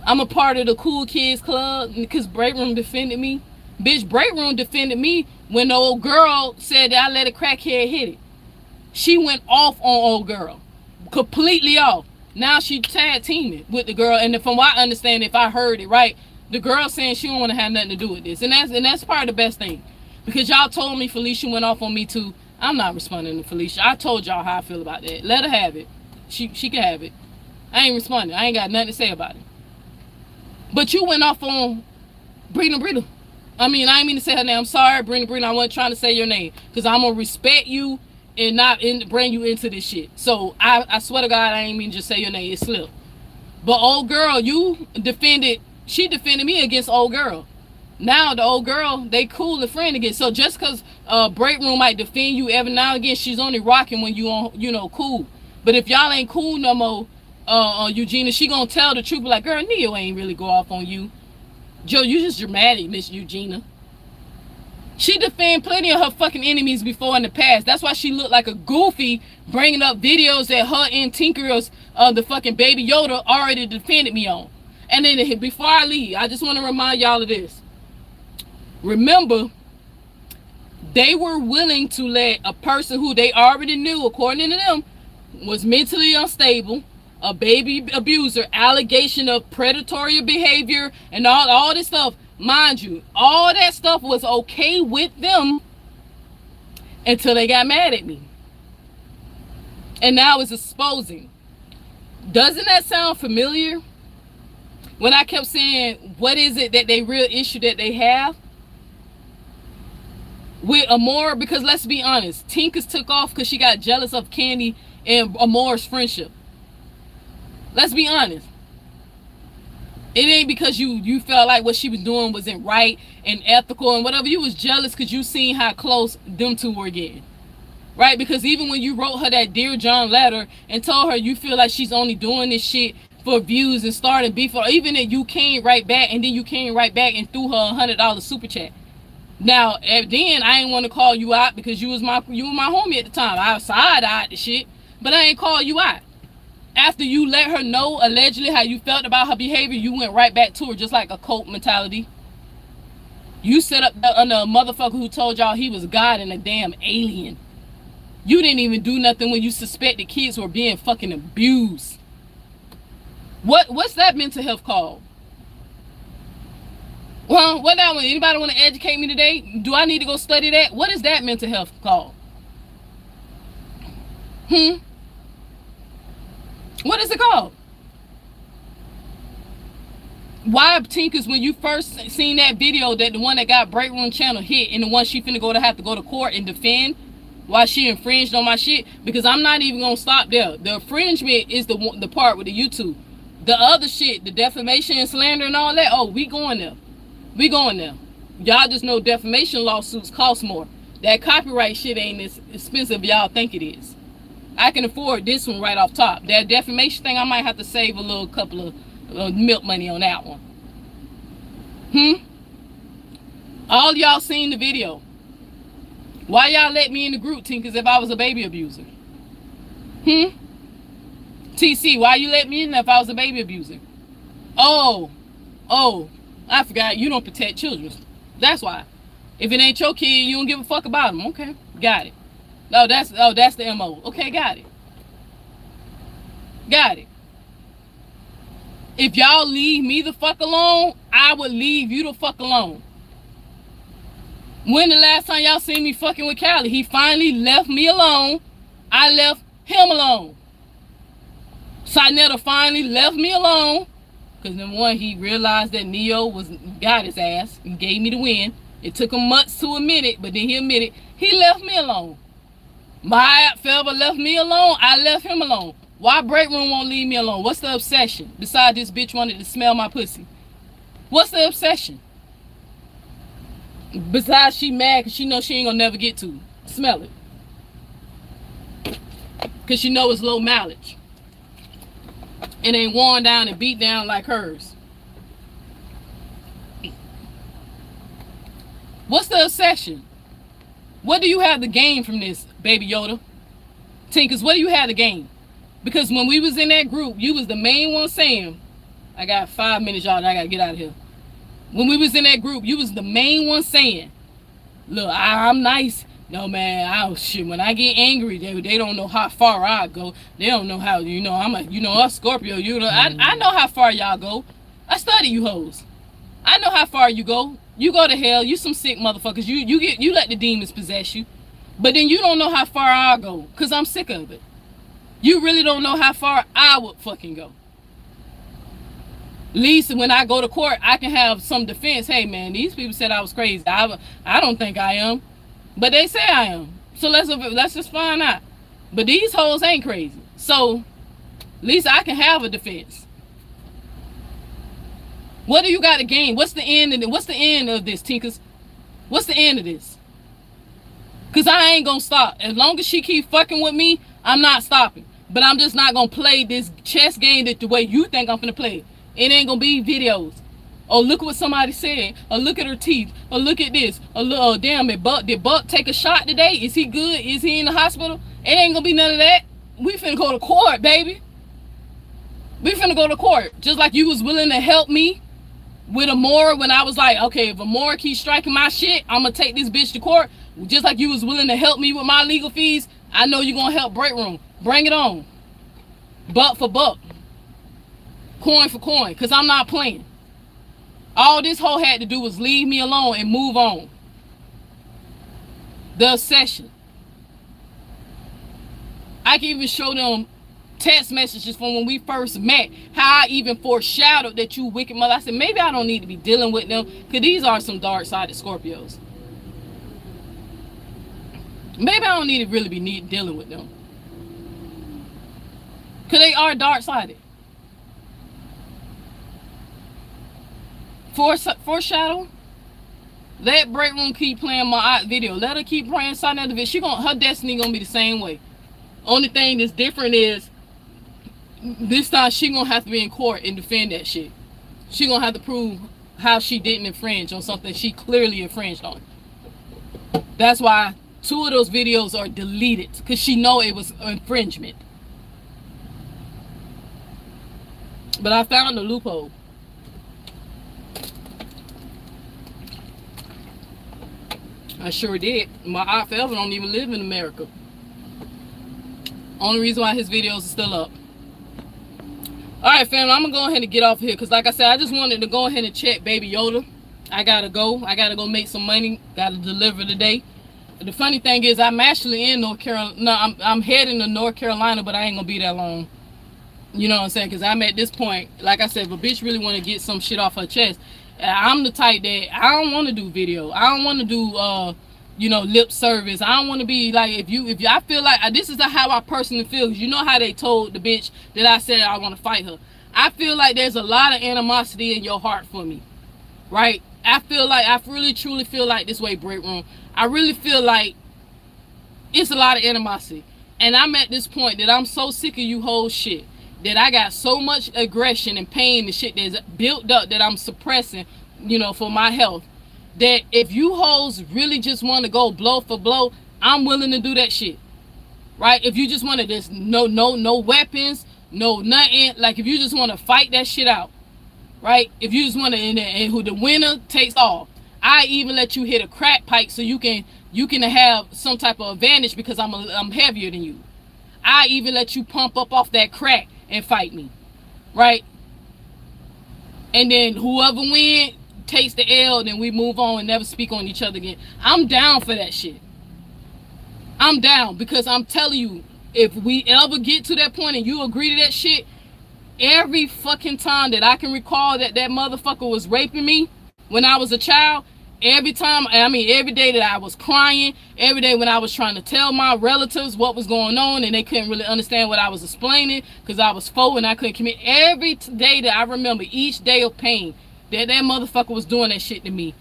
I'm a part of the cool kids club because break room defended me. Bitch, break room defended me when the old girl said that I let a crackhead hit it. She went off on old girl. Completely off. Now she tag teaming with the girl, and from what I understand, if I heard it right, the girl saying she don't want to have nothing to do with this. And that's probably the best thing. Because y'all told me Felicia went off on me too. I'm not responding to Felicia. I told y'all how I feel about that. Let her have it. She can have it. I ain't responding. I ain't got nothing to say about it. But you went off on Brina. I mean, I ain't mean to say her name. I'm sorry, Brina. I wasn't trying to say your name. Because I'm going to respect you and not bring you into this shit. So I swear to God, I ain't mean to just say your name. It slipped. But old girl, she defended me against old girl. Now the old girl, they cool the friend again. So just because break room might defend you every now and again, she's only rocking when you on cool. But if y'all ain't cool no more, Eugenia, she gonna tell the truth. Be like, girl, Neo ain't really go off on you. Joe, you just dramatic, Miss Eugenia. She defended plenty of her fucking enemies before in the past. That's why she looked like a goofy bringing up videos that her and Tinkerz, the fucking baby Yoda, already defended me on. And then before I leave, I just want to remind y'all of this. Remember, they were willing to let a person who they already knew, according to them, was mentally unstable, a baby abuser, allegation of predatory behavior, and all this stuff. Mind you, all that stuff was okay with them until they got mad at me. And now it's exposing. Doesn't that sound familiar? When I kept saying, what is it that they real issue that they have? With Amor, because let's be honest, Tinkerz took off because she got jealous of Candy and Amor's friendship. Let's be honest. It ain't because you felt like what she was doing wasn't right and ethical and whatever. You was jealous because you seen how close them two were getting. Right? Because even when you wrote her that Dear John letter and told her you feel like she's only doing this shit for views and starting beef, or even that you came right back and then you came right back and threw her $100 super chat. Now, then I ain't want to call you out because you were my homie at the time. I side-eyed the shit, but I ain't call you out. After you let her know allegedly how you felt about her behavior, you went right back to her just like a cult mentality. You set up under a motherfucker who told y'all he was God and a damn alien. You didn't even do nothing when you suspected kids were being fucking abused. What's that mental health called? Well, what now? Anybody want to educate me today? Do I need to go study that? What is that mental health called? What is it called? Why, Tinkerz, when you first seen that video, that the one that got Break Room Channel hit and the one she finna have to go to court and defend why she infringed on my shit? Because I'm not even gonna stop there. The infringement is the part with the YouTube. The other shit, the defamation and slander and all that, oh, we going there. We going there. Y'all just know defamation lawsuits cost more. That copyright shit ain't as expensive as y'all think it is. I can afford this one right off top. That defamation thing, I might have to save a little couple of milk money on that one. All y'all seen the video. Why y'all let me in the group, Tinkerz, if I was a baby abuser? TC, why you let me in if I was a baby abuser? Oh, I forgot, you don't protect children. That's why. If it ain't your kid, you don't give a fuck about them. Okay, got it. No, that's the MO. Okay, got it. Got it. If y'all leave me the fuck alone, I would leave you the fuck alone. When the last time y'all seen me fucking with Callie? He finally left me alone. I left him alone. Sinetta finally left me alone. Because number one, he realized that Neo got his ass and gave me the win. It took him months to admit it, but then he admitted he left me alone. My Felber left me alone. I left him alone. Why Break Room won't leave me alone? What's the obsession? Besides this bitch wanted to smell my pussy. What's the obsession? Besides she mad because she knows she ain't gonna never get to smell it. Because she know it's low mileage. It ain't worn down and beat down like hers. What's the obsession? What do you have to gain from this, baby Yoda? Tinkerz, what do you have to gain? Because when we was in that group, you was the main one saying, I got 5 minutes, y'all, and I gotta get out of here. When we was in that group, you was the main one saying, look, I'm nice. No, man, shit, when I get angry, they don't know how far I go. They don't know how, I'm a Scorpio, I know how far y'all go. I study you hoes. I know how far you go. You go to hell. You some sick motherfuckers. You let the demons possess you. But then you don't know how far I go, because I'm sick of it. You really don't know how far I would fucking go. At least when I go to court, I can have some defense. Hey, man, these people said I was crazy. I don't think I am. But they say I am. So let's just find out. But these hoes ain't crazy. So at least I can have a defense. What do you got to gain? What's the end of it? What's the end of this, Tinkerz? What's the end of this? Because I ain't going to stop. As long as she keep fucking with me, I'm not stopping. But I'm just not going to play this chess game the way you think I'm going to play it. It ain't going to be videos. Oh, look what somebody said. Or look at her teeth. Or look at this. Or look, oh, damn it. Did Buck take a shot today? Is he good? Is he in the hospital? It ain't going to be none of that. We finna go to court, baby. We finna go to court. Just like you was willing to help me with Amora when I was like, okay, if Amora keeps striking my shit, I'm going to take this bitch to court. Just like you was willing to help me with my legal fees, I know you're going to help Break Room. Bring it on. Buck for buck. Coin for coin. Because I'm not playing. All this hoe had to do was leave me alone and move on. The obsession. I can even show them text messages from when we first met, how I even foreshadowed that you wicked mother. I said, maybe I don't need to be dealing with them, because these are some dark-sided Scorpios. Maybe I don't need to really be dealing with them, because they are dark-sided. Foreshadow. Let Break Room keep playing my video. Let her keep praying something out of it. Her destiny gonna be the same way. Only thing that's different is this time she gonna have to be in court and defend that shit. She gonna have to prove how she didn't infringe on something she clearly infringed on. That's why 2 of those videos are deleted, because she know it was infringement. But I found the loophole. I sure did. My aunt forever don't even live in America. Only reason why his videos are still up. Alright, family, I'm going to go ahead and get off here. Because like I said, I just wanted to go ahead and check Baby Yoda. I got to go. I got to go make some money. Got to deliver today. The funny thing is, I'm actually in North Carolina. No, I'm heading to North Carolina, but I ain't going to be that long. You know what I'm saying? Because I'm at this point, like I said, if a bitch really want to get some shit off her chest, I'm the type that I don't want to do video. I don't want to do, you know, lip service. I don't want to be like, if I feel like, this is how I personally feel. You know how they told the bitch that I said I want to fight her. I feel like there's a lot of animosity in your heart for me, right? I feel like, I really truly feel like this way, Break Room. I really feel like it's a lot of animosity. And I'm at this point that I'm so sick of you whole shit, that I got so much aggression and pain and shit that's built up that I'm suppressing, you know, for my health. That if you hoes really just want to go blow for blow, I'm willing to do that shit. Right? If you just want to just no weapons, no nothing. Like if you just want to fight that shit out. Right? If you just want to, and who the winner takes all. I even let you hit a crack pipe so you can have some type of advantage because I'm heavier than you. I even let you pump up off that crack and fight me. Right? And then whoever wins takes the L, then we move on and never speak on each other again. I'm down for that shit. I'm down, because I'm telling you, if we ever get to that point and you agree to that shit, every fucking time that I can recall that motherfucker was raping me when I was a child, every day that I was crying, every day when I was trying to tell my relatives what was going on and they couldn't really understand what I was explaining because I was 4 and I couldn't commit, every day that I remember, each day of pain, that motherfucker was doing that shit to me,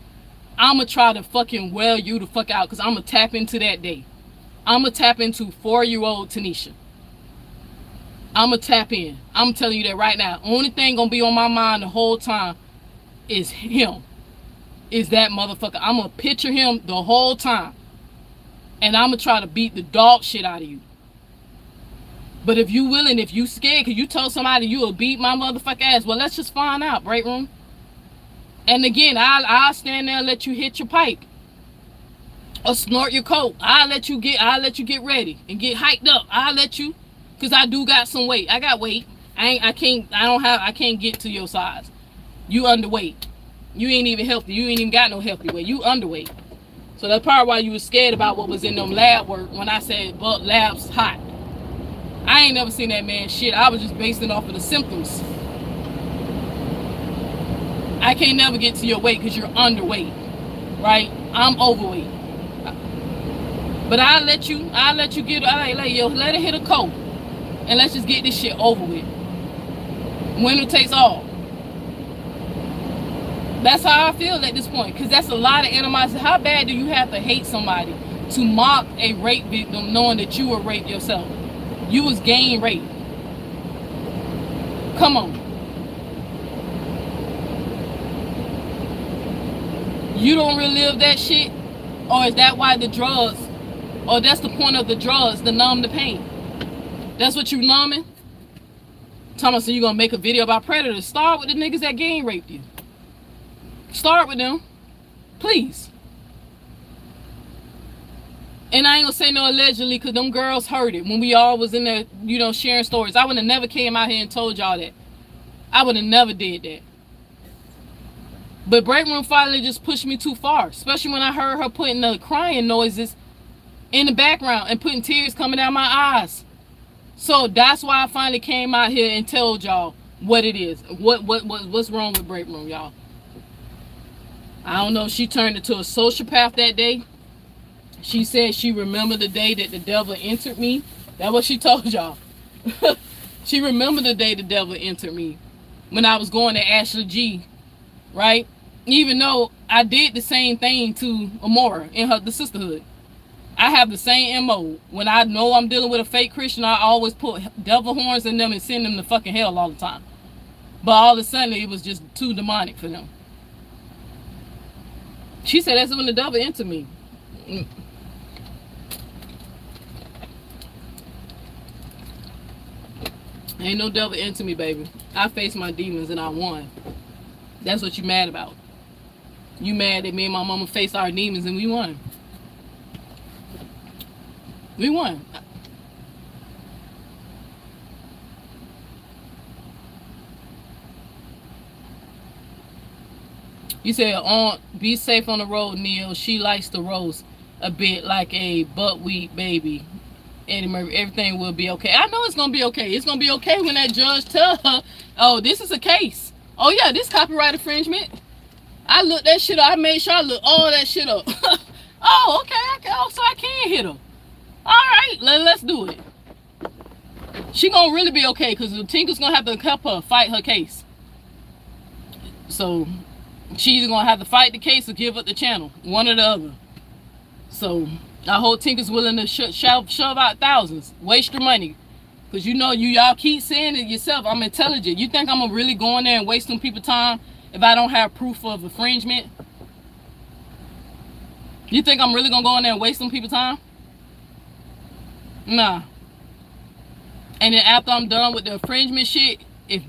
I'ma try to fucking wail you the fuck out, because I'ma tap into that day. I'ma tap into 4-year-old Tanisha. I'ma tap in. I'm telling you that right now. Only thing gonna be on my mind the whole time is him. Is that motherfucker. I'ma picture him the whole time. And I'ma try to beat the dog shit out of you. But if you willing, if you scared, because you told somebody you will beat my motherfucking ass, well, let's just find out, Break Room. And again, I'll stand there and let you hit your pipe. Or snort your coat. I'll let you get ready and get hyped up. I'll let you, because I do got some weight. I got weight. I can't get to your size. You underweight. You ain't even healthy. You ain't even got no healthy weight. You underweight. So that's probably why you was scared about what was in them lab work when I said, but lab's hot. I ain't never seen that man shit. I was just basing it off of the symptoms. I can't never get to your weight because you're underweight, right? I'm overweight. But I'll let you get, yo, let it hit a coat. And let's just get this shit over with. Winner takes all. That's how I feel at this point. Because that's a lot of animosity. How bad do you have to hate somebody to mock a rape victim knowing that you were raped yourself? You was gang raped. Come on. You don't relive that shit? Or is that why the drugs, or that's the point of the drugs, to numb the pain? That's what you numbing? Thomas, so you gonna make a video about predators? Start with the niggas that gang raped you. Start with them. Please. And I ain't gonna say no allegedly, because them girls heard it when we all was in there, you know, sharing stories. I would have never came out here and told y'all that. I would have never did that. But break room finally just pushed me too far, especially when I heard her putting the crying noises in the background and putting tears coming down my eyes. So that's why I finally came out here and told y'all what it is. What's wrong with break room, y'all? I don't know. She turned into a sociopath that day. She said she remembered the day that the devil entered me. That's what she told y'all. She remembered the day the devil entered me when I was going to Ashley G, right? Even though I did the same thing to Amora in the sisterhood. I have the same MO. When I know I'm dealing with a fake Christian, I always put devil horns in them and send them to fucking hell all the time. But all of a sudden, it was just too demonic for them. She said that's when the devil entered me. Ain't no devil into me, baby. I faced my demons and I won. That's what you mad about. You mad that me and my mama faced our demons and we won. We won. You said, be safe on the road, Neil. She likes to roast a bit like a buckwheat baby. Eddie Murphy, everything will be okay. I know it's going to be okay. It's going to be okay when that judge tell her, oh, this is a case. Oh, yeah, this copyright infringement. I looked that shit up. I made sure I looked all that shit up. Oh, okay. Oh, so I can hit her. All right, let's do it. She going to really be okay because Tinkerz going to have to help her fight her case. So she's going to have to fight the case or give up the channel. One or the other. So I hope Tinkerz willing to shove out thousands. Waste your money. Because you know, y'all keep saying it yourself. I'm intelligent. You think I'm going to really go in there and waste some people's time if I don't have proof of infringement? You think I'm really going to go in there and waste some people's time? Nah. And then after I'm done with the infringement shit, if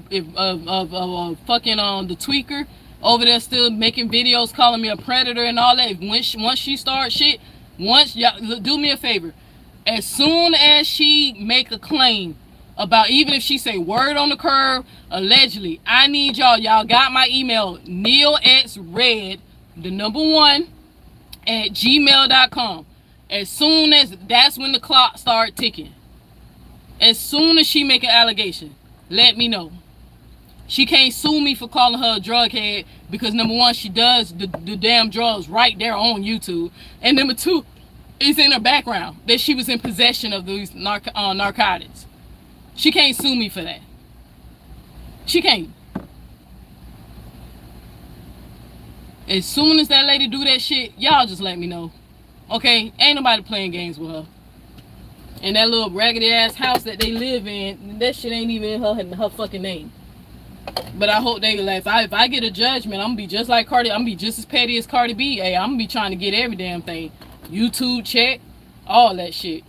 fucking the tweaker over there still making videos calling me a predator and all that, once she starts shit, y'all do me a favor, as soon as she make a claim about, even if she say word on the curb, allegedly, I need y'all got my email, neilxred, the number 1 at gmail.com. As soon as, that's when the clock start ticking. As soon as she make an allegation, let me know. She can't sue me for calling her a drug head because number 1, she does the damn drugs right there on YouTube. And number 2, it's in her background that she was in possession of these narcotics. She can't sue me for that. She can't. As soon as that lady do that shit, y'all just let me know. Okay? Ain't nobody playing games with her. And that little raggedy ass house that they live in, that shit ain't even her fucking name. But I hope they laugh. If I get a judgment, I'm gonna be just like Cardi. I'm gonna be just as petty as Cardi B. Hey, I'm gonna be trying to get every damn thing. YouTube check, all that shit.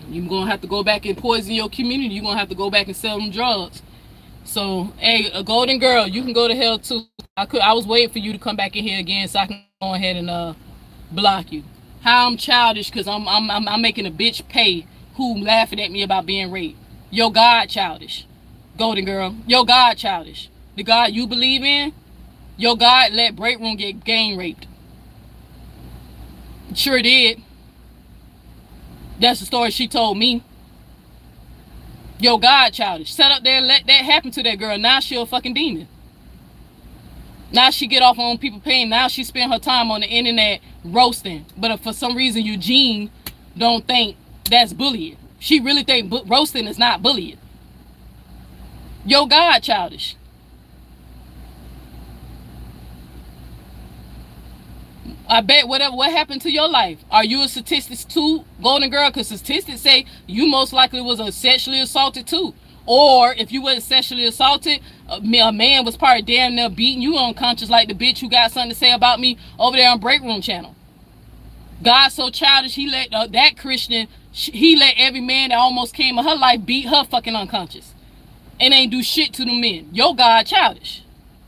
You're gonna have to go back and poison your community. You're gonna have to go back and sell them drugs. So, hey, a golden girl, you can go to hell too. I was waiting for you to come back in here again so I can go ahead and block you. How I'm childish because I'm making a bitch pay who laughing at me about being raped. Your God childish. Golden girl, your God childish. The God you believe in, your God let break room get gang raped. Sure did. That's the story she told me. Your God childish. Sat up there and let that happen to that girl. Now she a fucking demon. Now she get off on people paying. Now she spend her time on the internet roasting. But if for some reason Eugene don't think that's bullying, she really think roasting is not bullying. Yo, God, childish. I bet what happened to your life? Are you a statistic too, Golden Girl? Because statistics say you most likely was a sexually assaulted too. Or if you wasn't sexually assaulted, a man was probably damn near beating you unconscious like the bitch who got something to say about me over there on Break Room channel. God so childish, he let that Christian, he let every man that almost came in her life beat her fucking unconscious. And ain't do shit to the men. Yo, God, childish.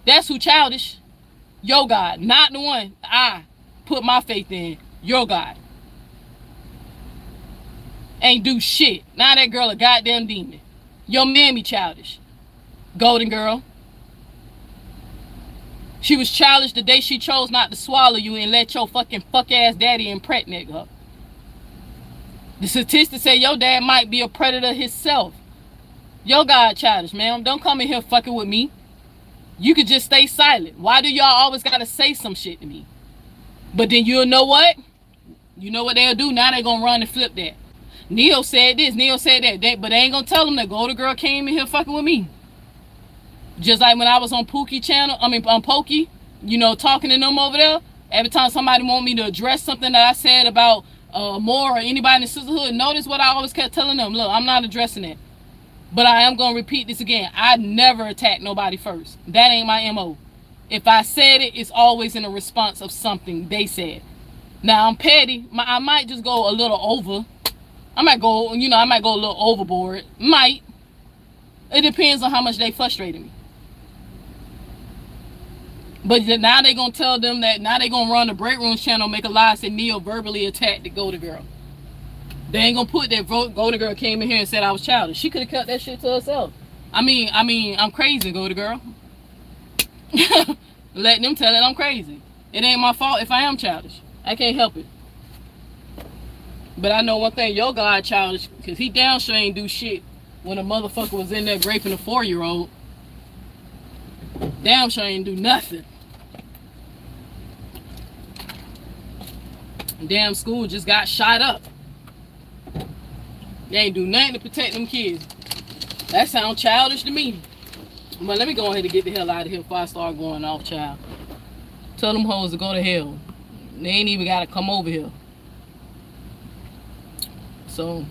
That's who childish. Yo, God, not the one I put my faith in. Your God. Ain't do shit. Now that girl a goddamn demon. Your mammy childish. Golden Girl. She was childish the day she chose not to swallow you and let your fucking fuck ass daddy impregnate her. The statistics say your dad might be a predator himself. Yo, God, childish, man. Don't come in here fucking with me. You could just stay silent. Why do y'all always gotta say some shit to me? But then you'll know what? You know what they'll do? Now they're gonna run and flip that. Neo said this, Neo said that, but they ain't gonna tell them that Golden Girl came in here fucking with me. Just like when I was on Pookie channel, on Pokey, you know, talking to them over there. Every time somebody want me to address something that I said about More or anybody in the sisterhood, notice what I always kept telling them. Look, I'm not addressing it. But I am gonna repeat this again. I never attack nobody first. That ain't my MO. If I said it, it's always in a response of something they said. Now I'm petty. I might just go a little over. I might go a little overboard. Might. It depends on how much they frustrated me. But now they gonna tell them that now they gonna run the Break Room channel, make a lie, say Neo verbally attacked the Golden Girl. They ain't gonna put that Golden Girl came in here and said I was childish. She could have kept that shit to herself. I mean, I'm crazy, Golden Girl. Letting them tell it I'm crazy. It ain't my fault if I am childish. I can't help it. But I know one thing, your God childish, because he damn sure ain't do shit when a motherfucker was in there raping a 4-year-old. Damn sure ain't do nothing. Damn school just got shot up. They ain't do nothing to protect them kids. That sounds childish to me. But let me go ahead and get the hell out of here before I start going off, child. Tell them hoes to go to hell. They ain't even got to come over here. So,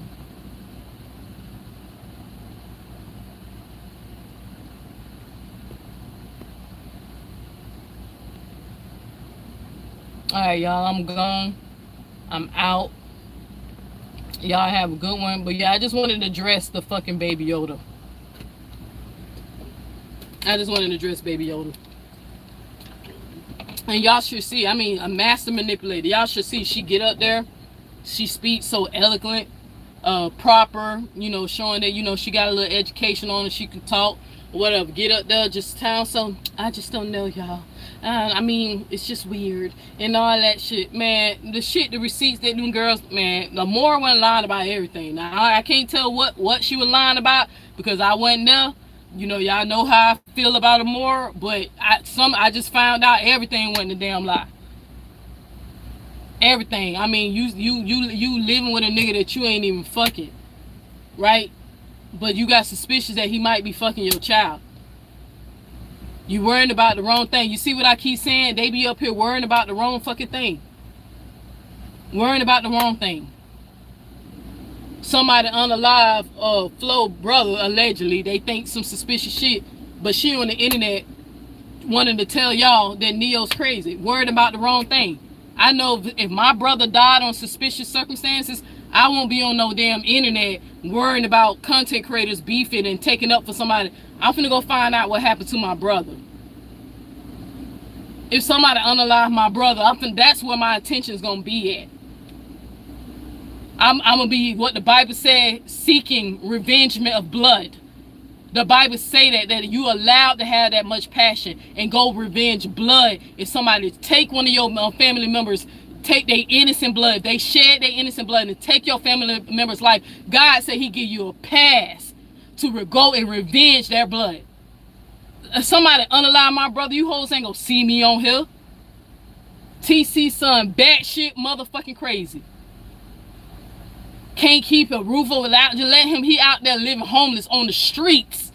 alright, y'all, I'm gone. I'm out. Y'all have a good one. But yeah, I just wanted to address the fucking Baby Yoda. I just wanted to address Baby Yoda. And y'all should see, I mean, a master manipulator. Y'all should see she get up there. She speaks so eloquent, proper, you know, showing that, you know, she got a little education on her. She can talk, whatever. Get up there, just sound so, I just don't know, y'all. I mean, it's just weird and all that shit, man. The receipts that them girls, man. The more went lying about everything. Now I can't tell what she was lying about because I wasn't there. You know, y'all know how I feel about her more, but I just found out everything wasn't a damn lie. Everything. I mean, you living with a nigga that you ain't even fucking, right? But you got suspicions that he might be fucking your child. You worrying about the wrong thing. You see what I keep saying? They be up here worrying about the wrong fucking thing. Worrying about the wrong thing. Somebody unalive Flo brother, allegedly, they think some suspicious shit, but she on the internet wanting to tell y'all that Neo's crazy. Worried about the wrong thing. I know if my brother died on suspicious circumstances, I won't be on no damn internet worrying about content creators beefing and taking up for somebody. I'm finna go find out what happened to my brother. If somebody unalive my brother, that's where my attention's gonna be at. I'm gonna be what the Bible said, seeking revengement of blood. The Bible say that you allowed to have that much passion and go revenge blood. If somebody take one of your family members, take their innocent blood, they shed their innocent blood and take your family member's life, God said he give you a pass to go and revenge their blood. Somebody unalive my brother. You hoes ain't gonna see me on here. TC son, batshit motherfucking crazy. Can't keep a roof over that. Just let him, he out there living homeless on the streets.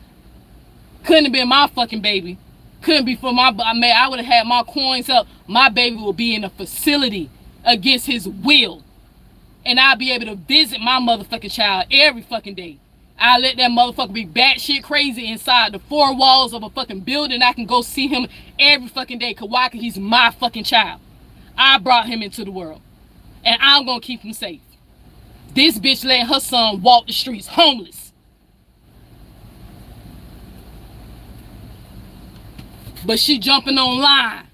Couldn't have been my fucking baby. Couldn't be for my, man, I would have had my coins up. My baby would be in a facility against his will. And I'll be able to visit my motherfucking child every fucking day. I let that motherfucker be batshit crazy inside the four walls of a fucking building. I can go see him every fucking day. Cause why? Cause he's my fucking child. I brought him into the world. And I'm gonna keep him safe. This bitch letting her son walk the streets homeless. But she jumping online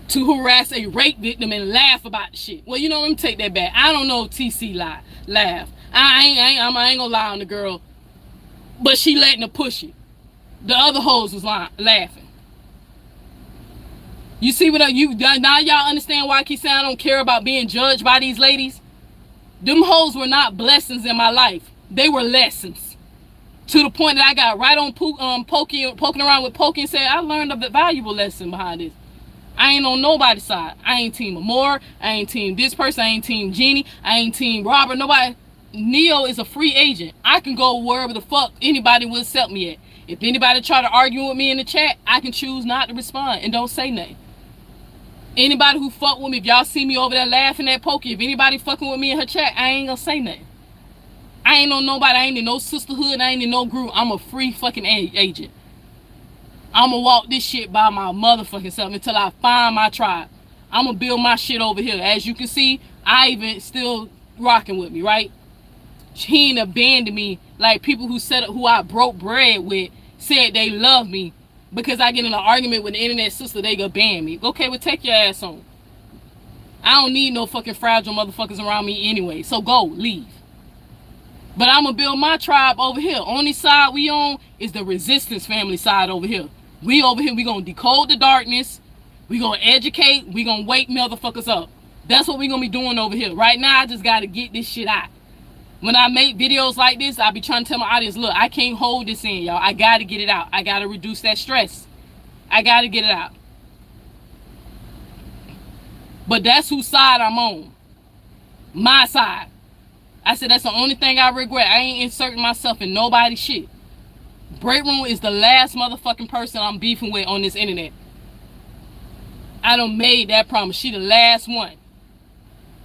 to harass a rape victim and laugh about the shit. Well, you know, let me take that back. I don't know if TC laugh. I ain't gonna lie on the girl. But she letting her push it. The other hoes was laughing. You see what now y'all understand why I keep saying I don't care about being judged by these ladies? Them hoes were not blessings in my life. They were lessons. To the point that I got right on poking around with Pokey and said, I learned a valuable lesson behind this. I ain't on nobody's side. I ain't team Amore. I ain't team this person. I ain't team Jeannie. I ain't team Robert. Nobody. Neo is a free agent. I can go wherever the fuck anybody will accept me at. If anybody try to argue with me in the chat, I can choose not to respond and don't say nothing. Anybody who fuck with me, if y'all see me over there laughing at Pokey, if anybody fucking with me in her chat, I ain't gonna say nothing. I ain't on nobody. I ain't in no sisterhood. I ain't in no group. I'm a free fucking agent. I'm gonna walk this shit by my motherfucking self until I find my tribe. I'm gonna build my shit over here. As you can see, Ivan still rocking with me, right? He ain't abandoned me like people who I broke bread with said they love me because I get in an argument with the internet sister, they gonna ban me. Okay, well, take your ass on. I don't need no fucking fragile motherfuckers around me anyway, so go, leave. But I'm gonna build my tribe over here. Only side we on is the resistance family side over here. We over here, we gonna decode the darkness. We gonna educate. We gonna wake motherfuckers up. That's what we gonna be doing over here. Right now, I just gotta get this shit out. When I make videos like this, I be trying to tell my audience, look, I can't hold this in, y'all. I gotta get it out. I gotta reduce that stress. I gotta get it out. But that's whose side I'm on. My side. I said that's the only thing I regret. I ain't inserting myself in nobody's shit. Break Room is the last motherfucking person I'm beefing with on this internet. I done made that promise. She the last one.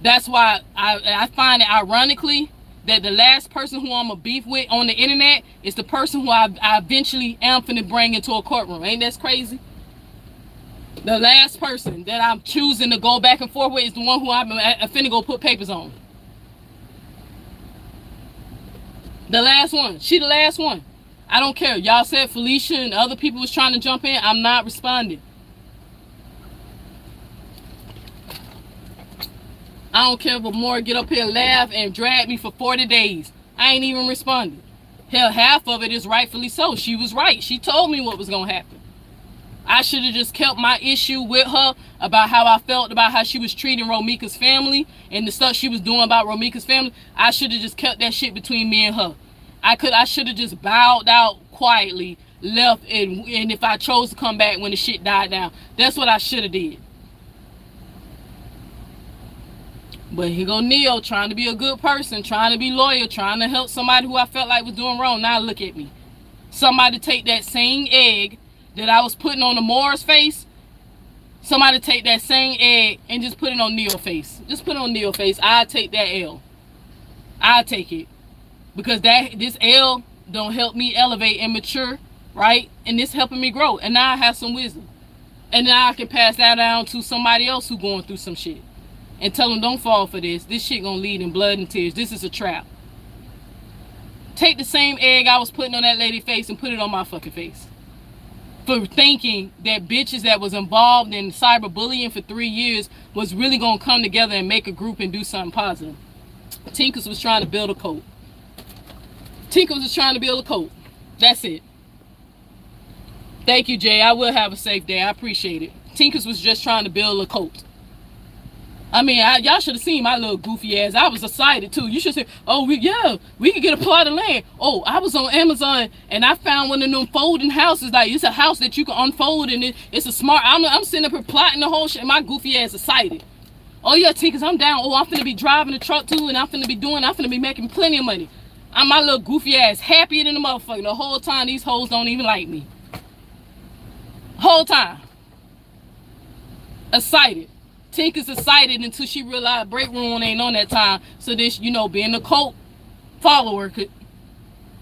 That's why I find it ironically that the last person who I'm a beef with on the internet is the person who I eventually am finna bring into a courtroom. Ain't that crazy? The last person that I'm choosing to go back and forth with is the one who I'm finna go put papers on. The last one. She the last one. I don't care. Y'all said Felicia and other people was trying to jump in. I'm not responding. I don't care if Amore get up here, laugh, and drag me for 40 days. I ain't even responding. Hell, half of it is rightfully so. She was right. She told me what was going to happen. I should have just kept my issue with her about how I felt about how she was treating Romika's family and the stuff she was doing about Romika's family. I should have just kept that shit between me and her. I should have just bowed out quietly, left, and if I chose to come back when the shit died down. That's what I should have did. But here go Neo trying to be a good person, trying to be loyal, trying to help somebody who I felt like was doing wrong. Now look at me. Somebody take that same egg that I was putting on Amore's face. Somebody take that same egg and just put it on Neo's face. Just put it on Neo's face. I'll take that L. I'll take it. Because this L don't help me elevate and mature, right? And this helping me grow. And now I have some wisdom. And now I can pass that down to somebody else who going through some shit. And tell them, don't fall for this. This shit gonna lead in blood and tears. This is a trap. Take the same egg I was putting on that lady's face and put it on my fucking face. For thinking that bitches that was involved in cyberbullying for 3 years was really gonna come together and make a group and do something positive. Tinkerz was trying to build a cult. Tinkerz was trying to build a cult. That's it. Thank you, Jay. I will have a safe day. I appreciate it. Tinkerz was just trying to build a cult. I mean, y'all should have seen my little goofy ass. I was excited too. You should say, "Oh, we could get a plot of land." Oh, I was on Amazon and I found one of them folding houses. Like it's a house that you can unfold and it's a smart. I'm sitting up here plotting the whole shit. And my goofy ass excited. Oh yeah, Tinkerz, I'm down. Oh, I'm finna be driving the truck too, and I'm finna be making plenty of money. I'm my little goofy ass happier than the motherfucker. The whole time these hoes don't even like me. Whole time. Excited. Tinkerz excited until she realized break room ain't on that time. So this, being a cult follower could,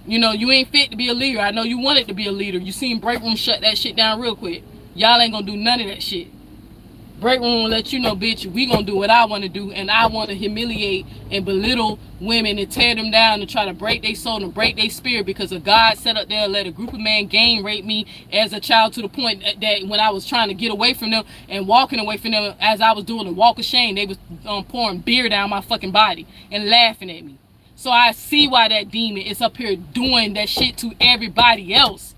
you ain't fit to be a leader. I know you wanted to be a leader. You seen break room shut that shit down real quick. Y'all ain't gonna do none of that shit. Break room will let you know, bitch, we gonna do what I want to do, and I want to humiliate and belittle women and tear them down and try to break their soul and break their spirit because of God set up there and let a group of men gang rape me as a child to the point that when I was trying to get away from them and walking away from them as I was doing a walk of shame, they was pouring beer down my fucking body and laughing at me. So I see why that demon is up here doing that shit to everybody else.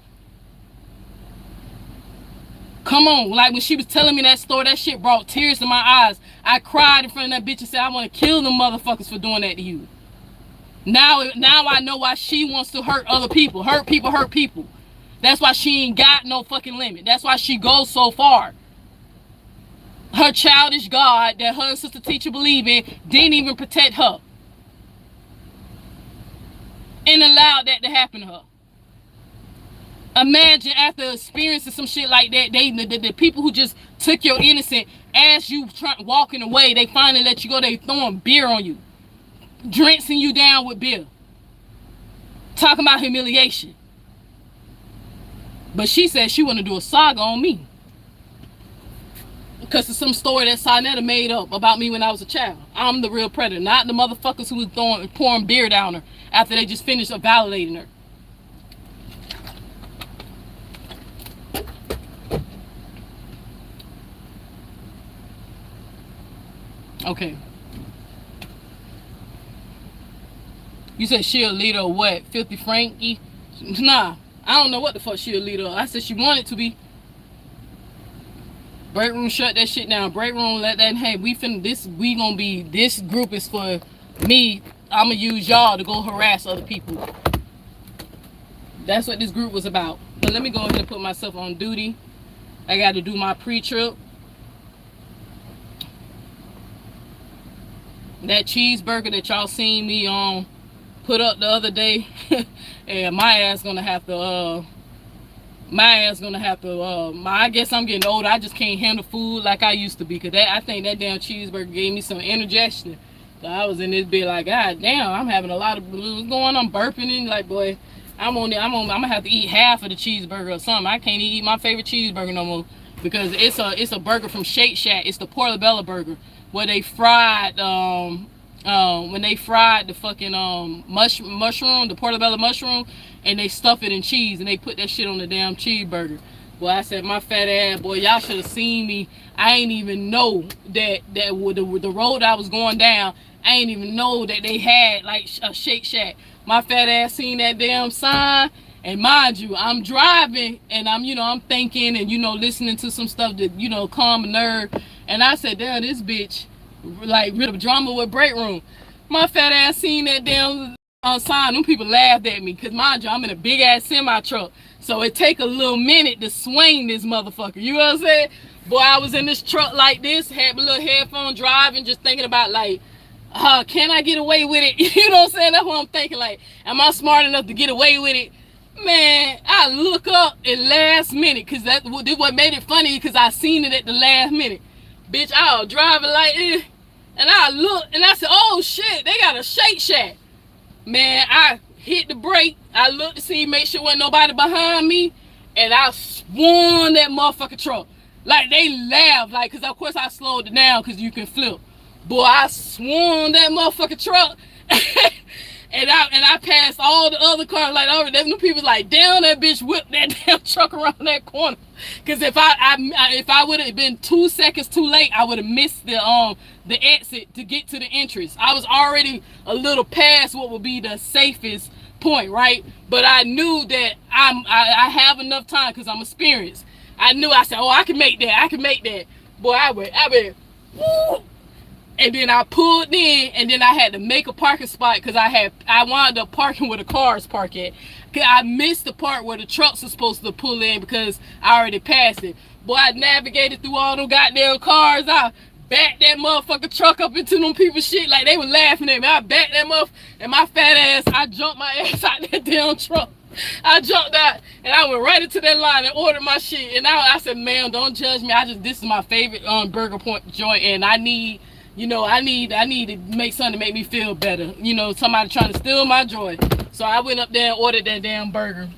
Come on, like when she was telling me that story, that shit brought tears to my eyes. I cried in front of that bitch and said, I want to kill them motherfuckers for doing that to you. Now I know why she wants to hurt other people. Hurt people. That's why she ain't got no fucking limit. That's why she goes so far. Her childish God that her sister teacher believe in didn't even protect her. And allowed that to happen to her. Imagine after experiencing some shit like that, the people who just took your innocent, as you walking away, they finally let you go, they throwing beer on you. Drenching you down with beer. Talking about humiliation. But she said she want to do a saga on me. Because of some story that Sinetta made up about me when I was a child. I'm the real predator, not the motherfuckers who was pouring beer down her after they just finished validating her. Okay. You said she a leader of what? Filthy Frankie? Nah, I don't know what the fuck she a leader of. I said she wanted to be. Break room, shut that shit down. Break room, let that, hey, this group is for me. I'ma use y'all to go harass other people. That's what this group was about. But let me go ahead and put myself on duty. I got to do my pre-trip. That cheeseburger that y'all seen me put up the other day, and my ass gonna have to I guess I'm getting older. I just can't handle food like I used to be, because I think that damn cheeseburger gave me some indigestion. So I was in this bit like, God damn, I'm having a lot of what's going on, burping, and like, boy, I'm gonna have to eat half of the cheeseburger or something. I can't even eat my favorite cheeseburger no more, because it's a burger from Shake Shack. It's the portobello burger, where they fried when they fried the fucking mushroom, the portobello mushroom, and they stuff it in cheese and they put that shit on the damn cheeseburger. Boy, I said, my fat ass, boy, y'all should have seen me. I ain't even know that the road I was going down, I ain't even know that they had like a Shake Shack. My fat ass seen that damn sign. And mind you, I'm driving and I'm thinking and listening to some stuff that calm a nerve. And I said, damn, this bitch like rid of drama with break room. My fat ass seen that damn sign. Them people laughed at me, because mind you, I'm in a big ass semi truck, so it take a little minute to swing this motherfucker. You know what I'm saying? Boy, I was in this truck like this, had my little headphone driving, just thinking about like, can I get away with it? You know what I'm saying? That's what I'm thinking. Like, am I smart enough to get away with it? Man, I look up at last minute, because that's what made it funny, because I seen it at the last minute. Bitch, I was driving like this, and I looked, and I said, oh shit, they got a Shake Shack. Man, I hit the brake. I looked to see, make sure wasn't nobody behind me, and I swung that motherfucking truck. Like, they laughed, like, because of course I slowed it down, because you can flip. Boy, I swung that motherfucking truck. And I passed all the other cars, like, over there. Them people like, damn, that bitch whipped that damn truck around that corner. Because if I would have been 2 seconds too late, I would have missed the exit to get to the entrance. I was already a little past what would be the safest point, right? But I knew that I have enough time, because I'm experienced. I said, oh, I can make that. Boy, I went, woo! And then I pulled in, and then I had to make a parking spot because I wound up parking where the cars park at. Cause I missed the part where the trucks were supposed to pull in because I already passed it. Boy, I navigated through all them goddamn cars. I backed that motherfucking truck up into them people's shit like they were laughing at me. I backed that motherfucker, and my fat ass, I jumped my ass out that damn truck. I jumped out and I went right into that line and ordered my shit. And I said, ma'am, don't judge me. This is my favorite burger point joint, and I need to make something to make me feel better. Somebody trying to steal my joy. So I went up there and ordered that damn burger.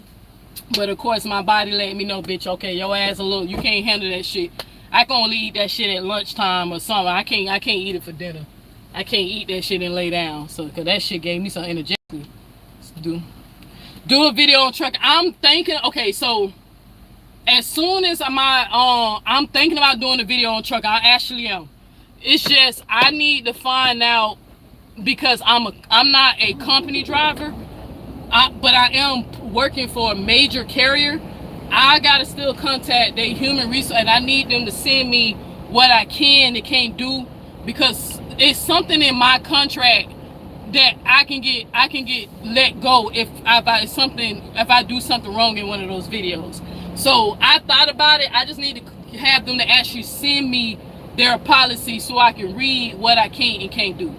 But of course my body let me know, bitch, okay, your ass you can't handle that shit. I can only eat that shit at lunchtime or something. I can't eat it for dinner. I can't eat that shit and lay down. So cause that shit gave me some energy. Do a video on truck. I'm thinking, okay, so as soon as I'm thinking about doing a video on truck, I actually am. It's just I need to find out, because I'm not a company driver, but I am working for a major carrier. I gotta still contact their human resource, and I need them to send me what I can and can't do, because it's something in my contract that I can get let go if I do something wrong in one of those videos. So I thought about it. I just need to have them to actually send me their policy so I can read what I can and can't do,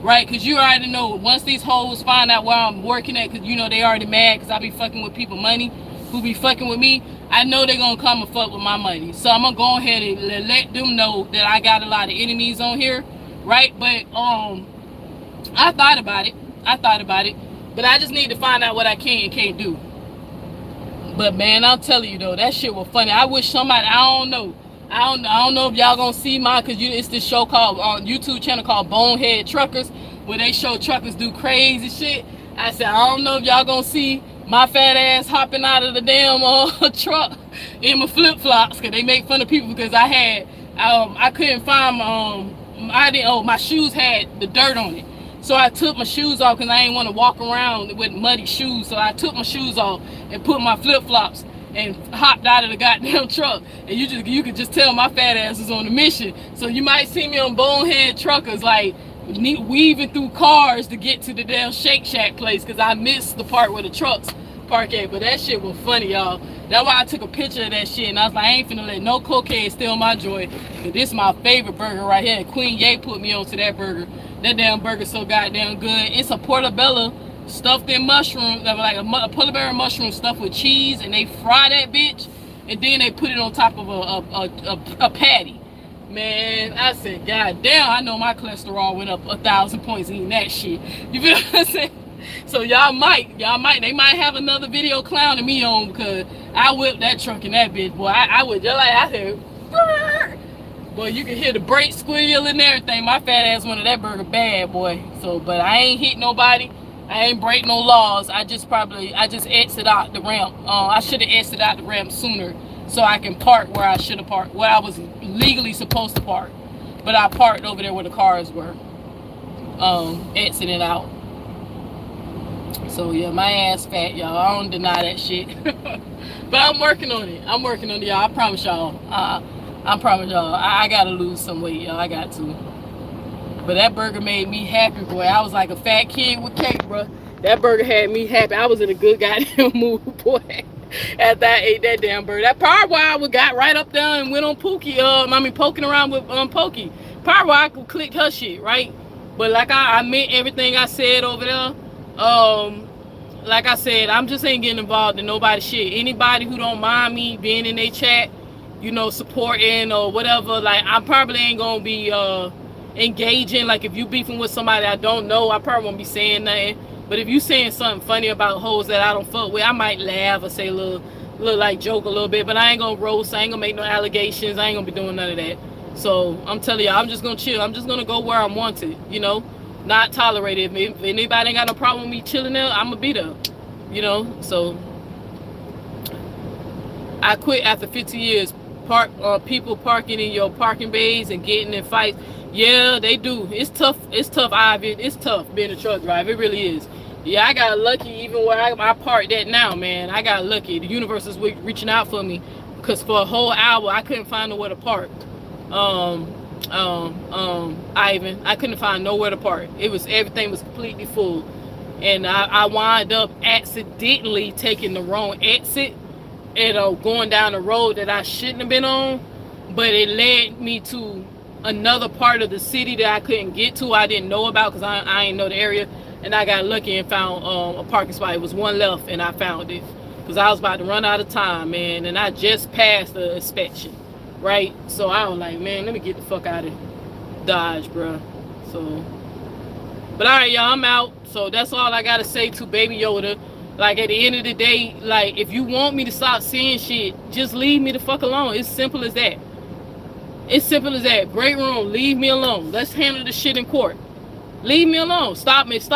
right? Because you already know, once these hoes find out where I'm working at, because they already mad because I be fucking with people money who be fucking with me, I know they're gonna come and fuck with my money. So I'm gonna go ahead and let them know that I got a lot of enemies on here, right? But I thought about it, but I just need to find out what I can and can't do. But man, I'm telling you though, that shit was funny. I wish somebody, I don't know if y'all gonna see mine, because it's this show called on YouTube channel called Bonehead Truckers, where they show truckers do crazy shit. I said, I don't know if y'all gonna see my fat ass hopping out of the damn truck in my flip-flops, because they make fun of people because I couldn't find my shoes had the dirt on it. So I took my shoes off because I didn't want to walk around with muddy shoes. So I took my shoes off and put my flip-flops and hopped out of the goddamn truck. And you could just tell my fat ass was on a mission. So you might see me on Bonehead Truckers, like weaving through cars to get to the damn Shake Shack place, because I missed the part where the trucks park at. But that shit was funny, y'all. That's why I took a picture of that shit, and I was like, I ain't finna let no cocaine steal my joy. But this is my favorite burger right here. And Queen Ye put me onto that burger. That damn burger's so goddamn good. It's a portobello stuffed in mushroom, like a portobello mushroom stuffed with cheese, and they fry that bitch, and then they put it on top of a patty. Man, I said, god damn, I know my cholesterol went up 1,000 points eating that shit. You feel what I'm saying? So they might have another video clowning me on, because I whipped that truck in that bitch, boy. I would just like, I said, brrr. Boy, you can hear the brake squeal and everything. My fat ass wanted that burger bad, boy. So, but I ain't hit nobody. I ain't break no laws. I just exited out the ramp. I should have exited out the ramp sooner, so I can park where I should have parked, where I was legally supposed to park. But I parked over there where the cars were, exiting out. So yeah, my ass fat, y'all. I don't deny that shit. But I'm working on it. Y'all. I promise y'all. I gotta lose some weight, y'all. I got to. But that burger made me happy, boy. I was like a fat kid with cake, bro. That burger had me happy. I was in a good goddamn mood, boy. After I ate that damn burger. That part where I got right up there and went on Pookie, poking around with Pokey. Part where I could click her shit, right? But like I meant everything I said over there. Like I said, I'm just ain't getting involved in nobody's shit. Anybody who don't mind me being in their chat, supporting or whatever, like I probably ain't gonna be engaging. Like if you beefing with somebody I don't know, I probably won't be saying nothing. But if you saying something funny about hoes that I don't fuck with, I might laugh or say a little like joke a little bit, but I ain't gonna roast, I ain't gonna make no allegations, I ain't gonna be doing none of that. So I'm telling y'all, I'm just gonna chill. I'm just gonna go where I'm wanted, not tolerated. If anybody ain't got no problem with me chilling there, I'm gonna be there, So I quit after 50 years. People parking in your parking bays and getting in fights. Yeah, they do. It's tough, Ivy. It's tough being a truck driver. It really is. Yeah, I got lucky even where I parked at now, man. I got lucky. The universe is reaching out for me, because for a whole hour I couldn't find nowhere to park. Ivan. I couldn't find nowhere to park. Everything was completely full, and I wound up accidentally taking the wrong exit and going down the road that I shouldn't have been on, but it led me to another part of the city that I couldn't get to. I didn't know about because I didn't know the area, and I got lucky and found a parking spot. It was one left, and I found it because I was about to run out of time, man, and I just passed the inspection, right? So I was like, man, let me get the fuck out of Dodge, bro. So, but all right, y'all, I'm out. So that's all I gotta say to Baby Yoda. Like, at the end of the day, like, if you want me to stop saying shit, just leave me the fuck alone. It's simple as that. It's simple as that. Break room, leave me alone. Let's handle the shit in court. Leave me alone. Stop making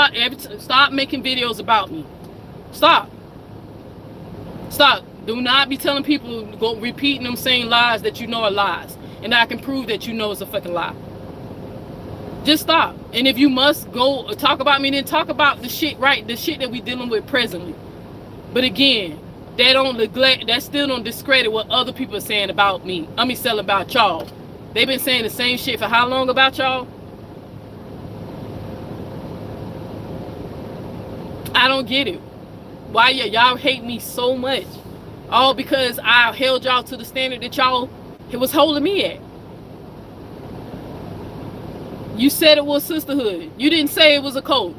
videos about me. Stop. Do not be telling people, go repeating them same lies that you know are lies, and I can prove that you know it's a fucking lie. Just stop. And if you must go talk about me, then talk about the shit, right? The shit that we dealing with presently. But again, that still don't discredit what other people are saying about me. Selling about y'all. They've been saying the same shit for how long about y'all? I don't get it. Why y'all hate me so much? All because I held y'all to the standard that y'all was holding me at. You said it was sisterhood. You didn't say it was a cult.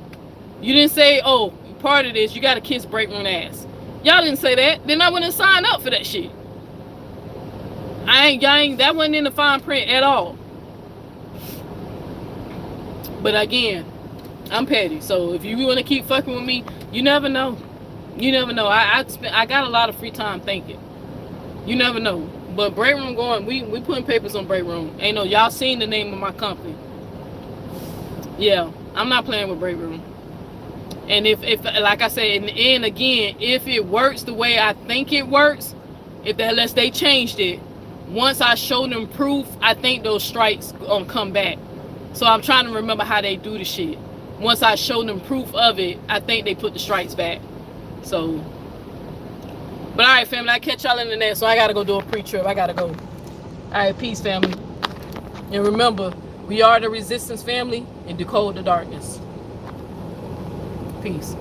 You didn't say, oh, part of this, you got to kiss break room ass. Y'all didn't say that. Then I wouldn't sign up for that shit. That wasn't in the fine print at all. But again, I'm petty. So if you want to keep fucking with me, you never know. You never know. I got a lot of free time thinking. You never know. But break room going, we putting papers on break room. Ain't no, y'all seen the name of my company. Yeah, I'm not playing with break room. And if like I said, in the end, again, if it works the way I think it works, unless they changed it, once I show them proof, I think those strikes gonna come back. So I'm trying to remember how they do the shit. Once I show them proof of it, I think they put the strikes back. So, but all right, family, I catch y'all in the next. So I gotta go do a pre-trip. I gotta go. All right, peace, family. And remember, we are the resistance family and decode the darkness. Peace.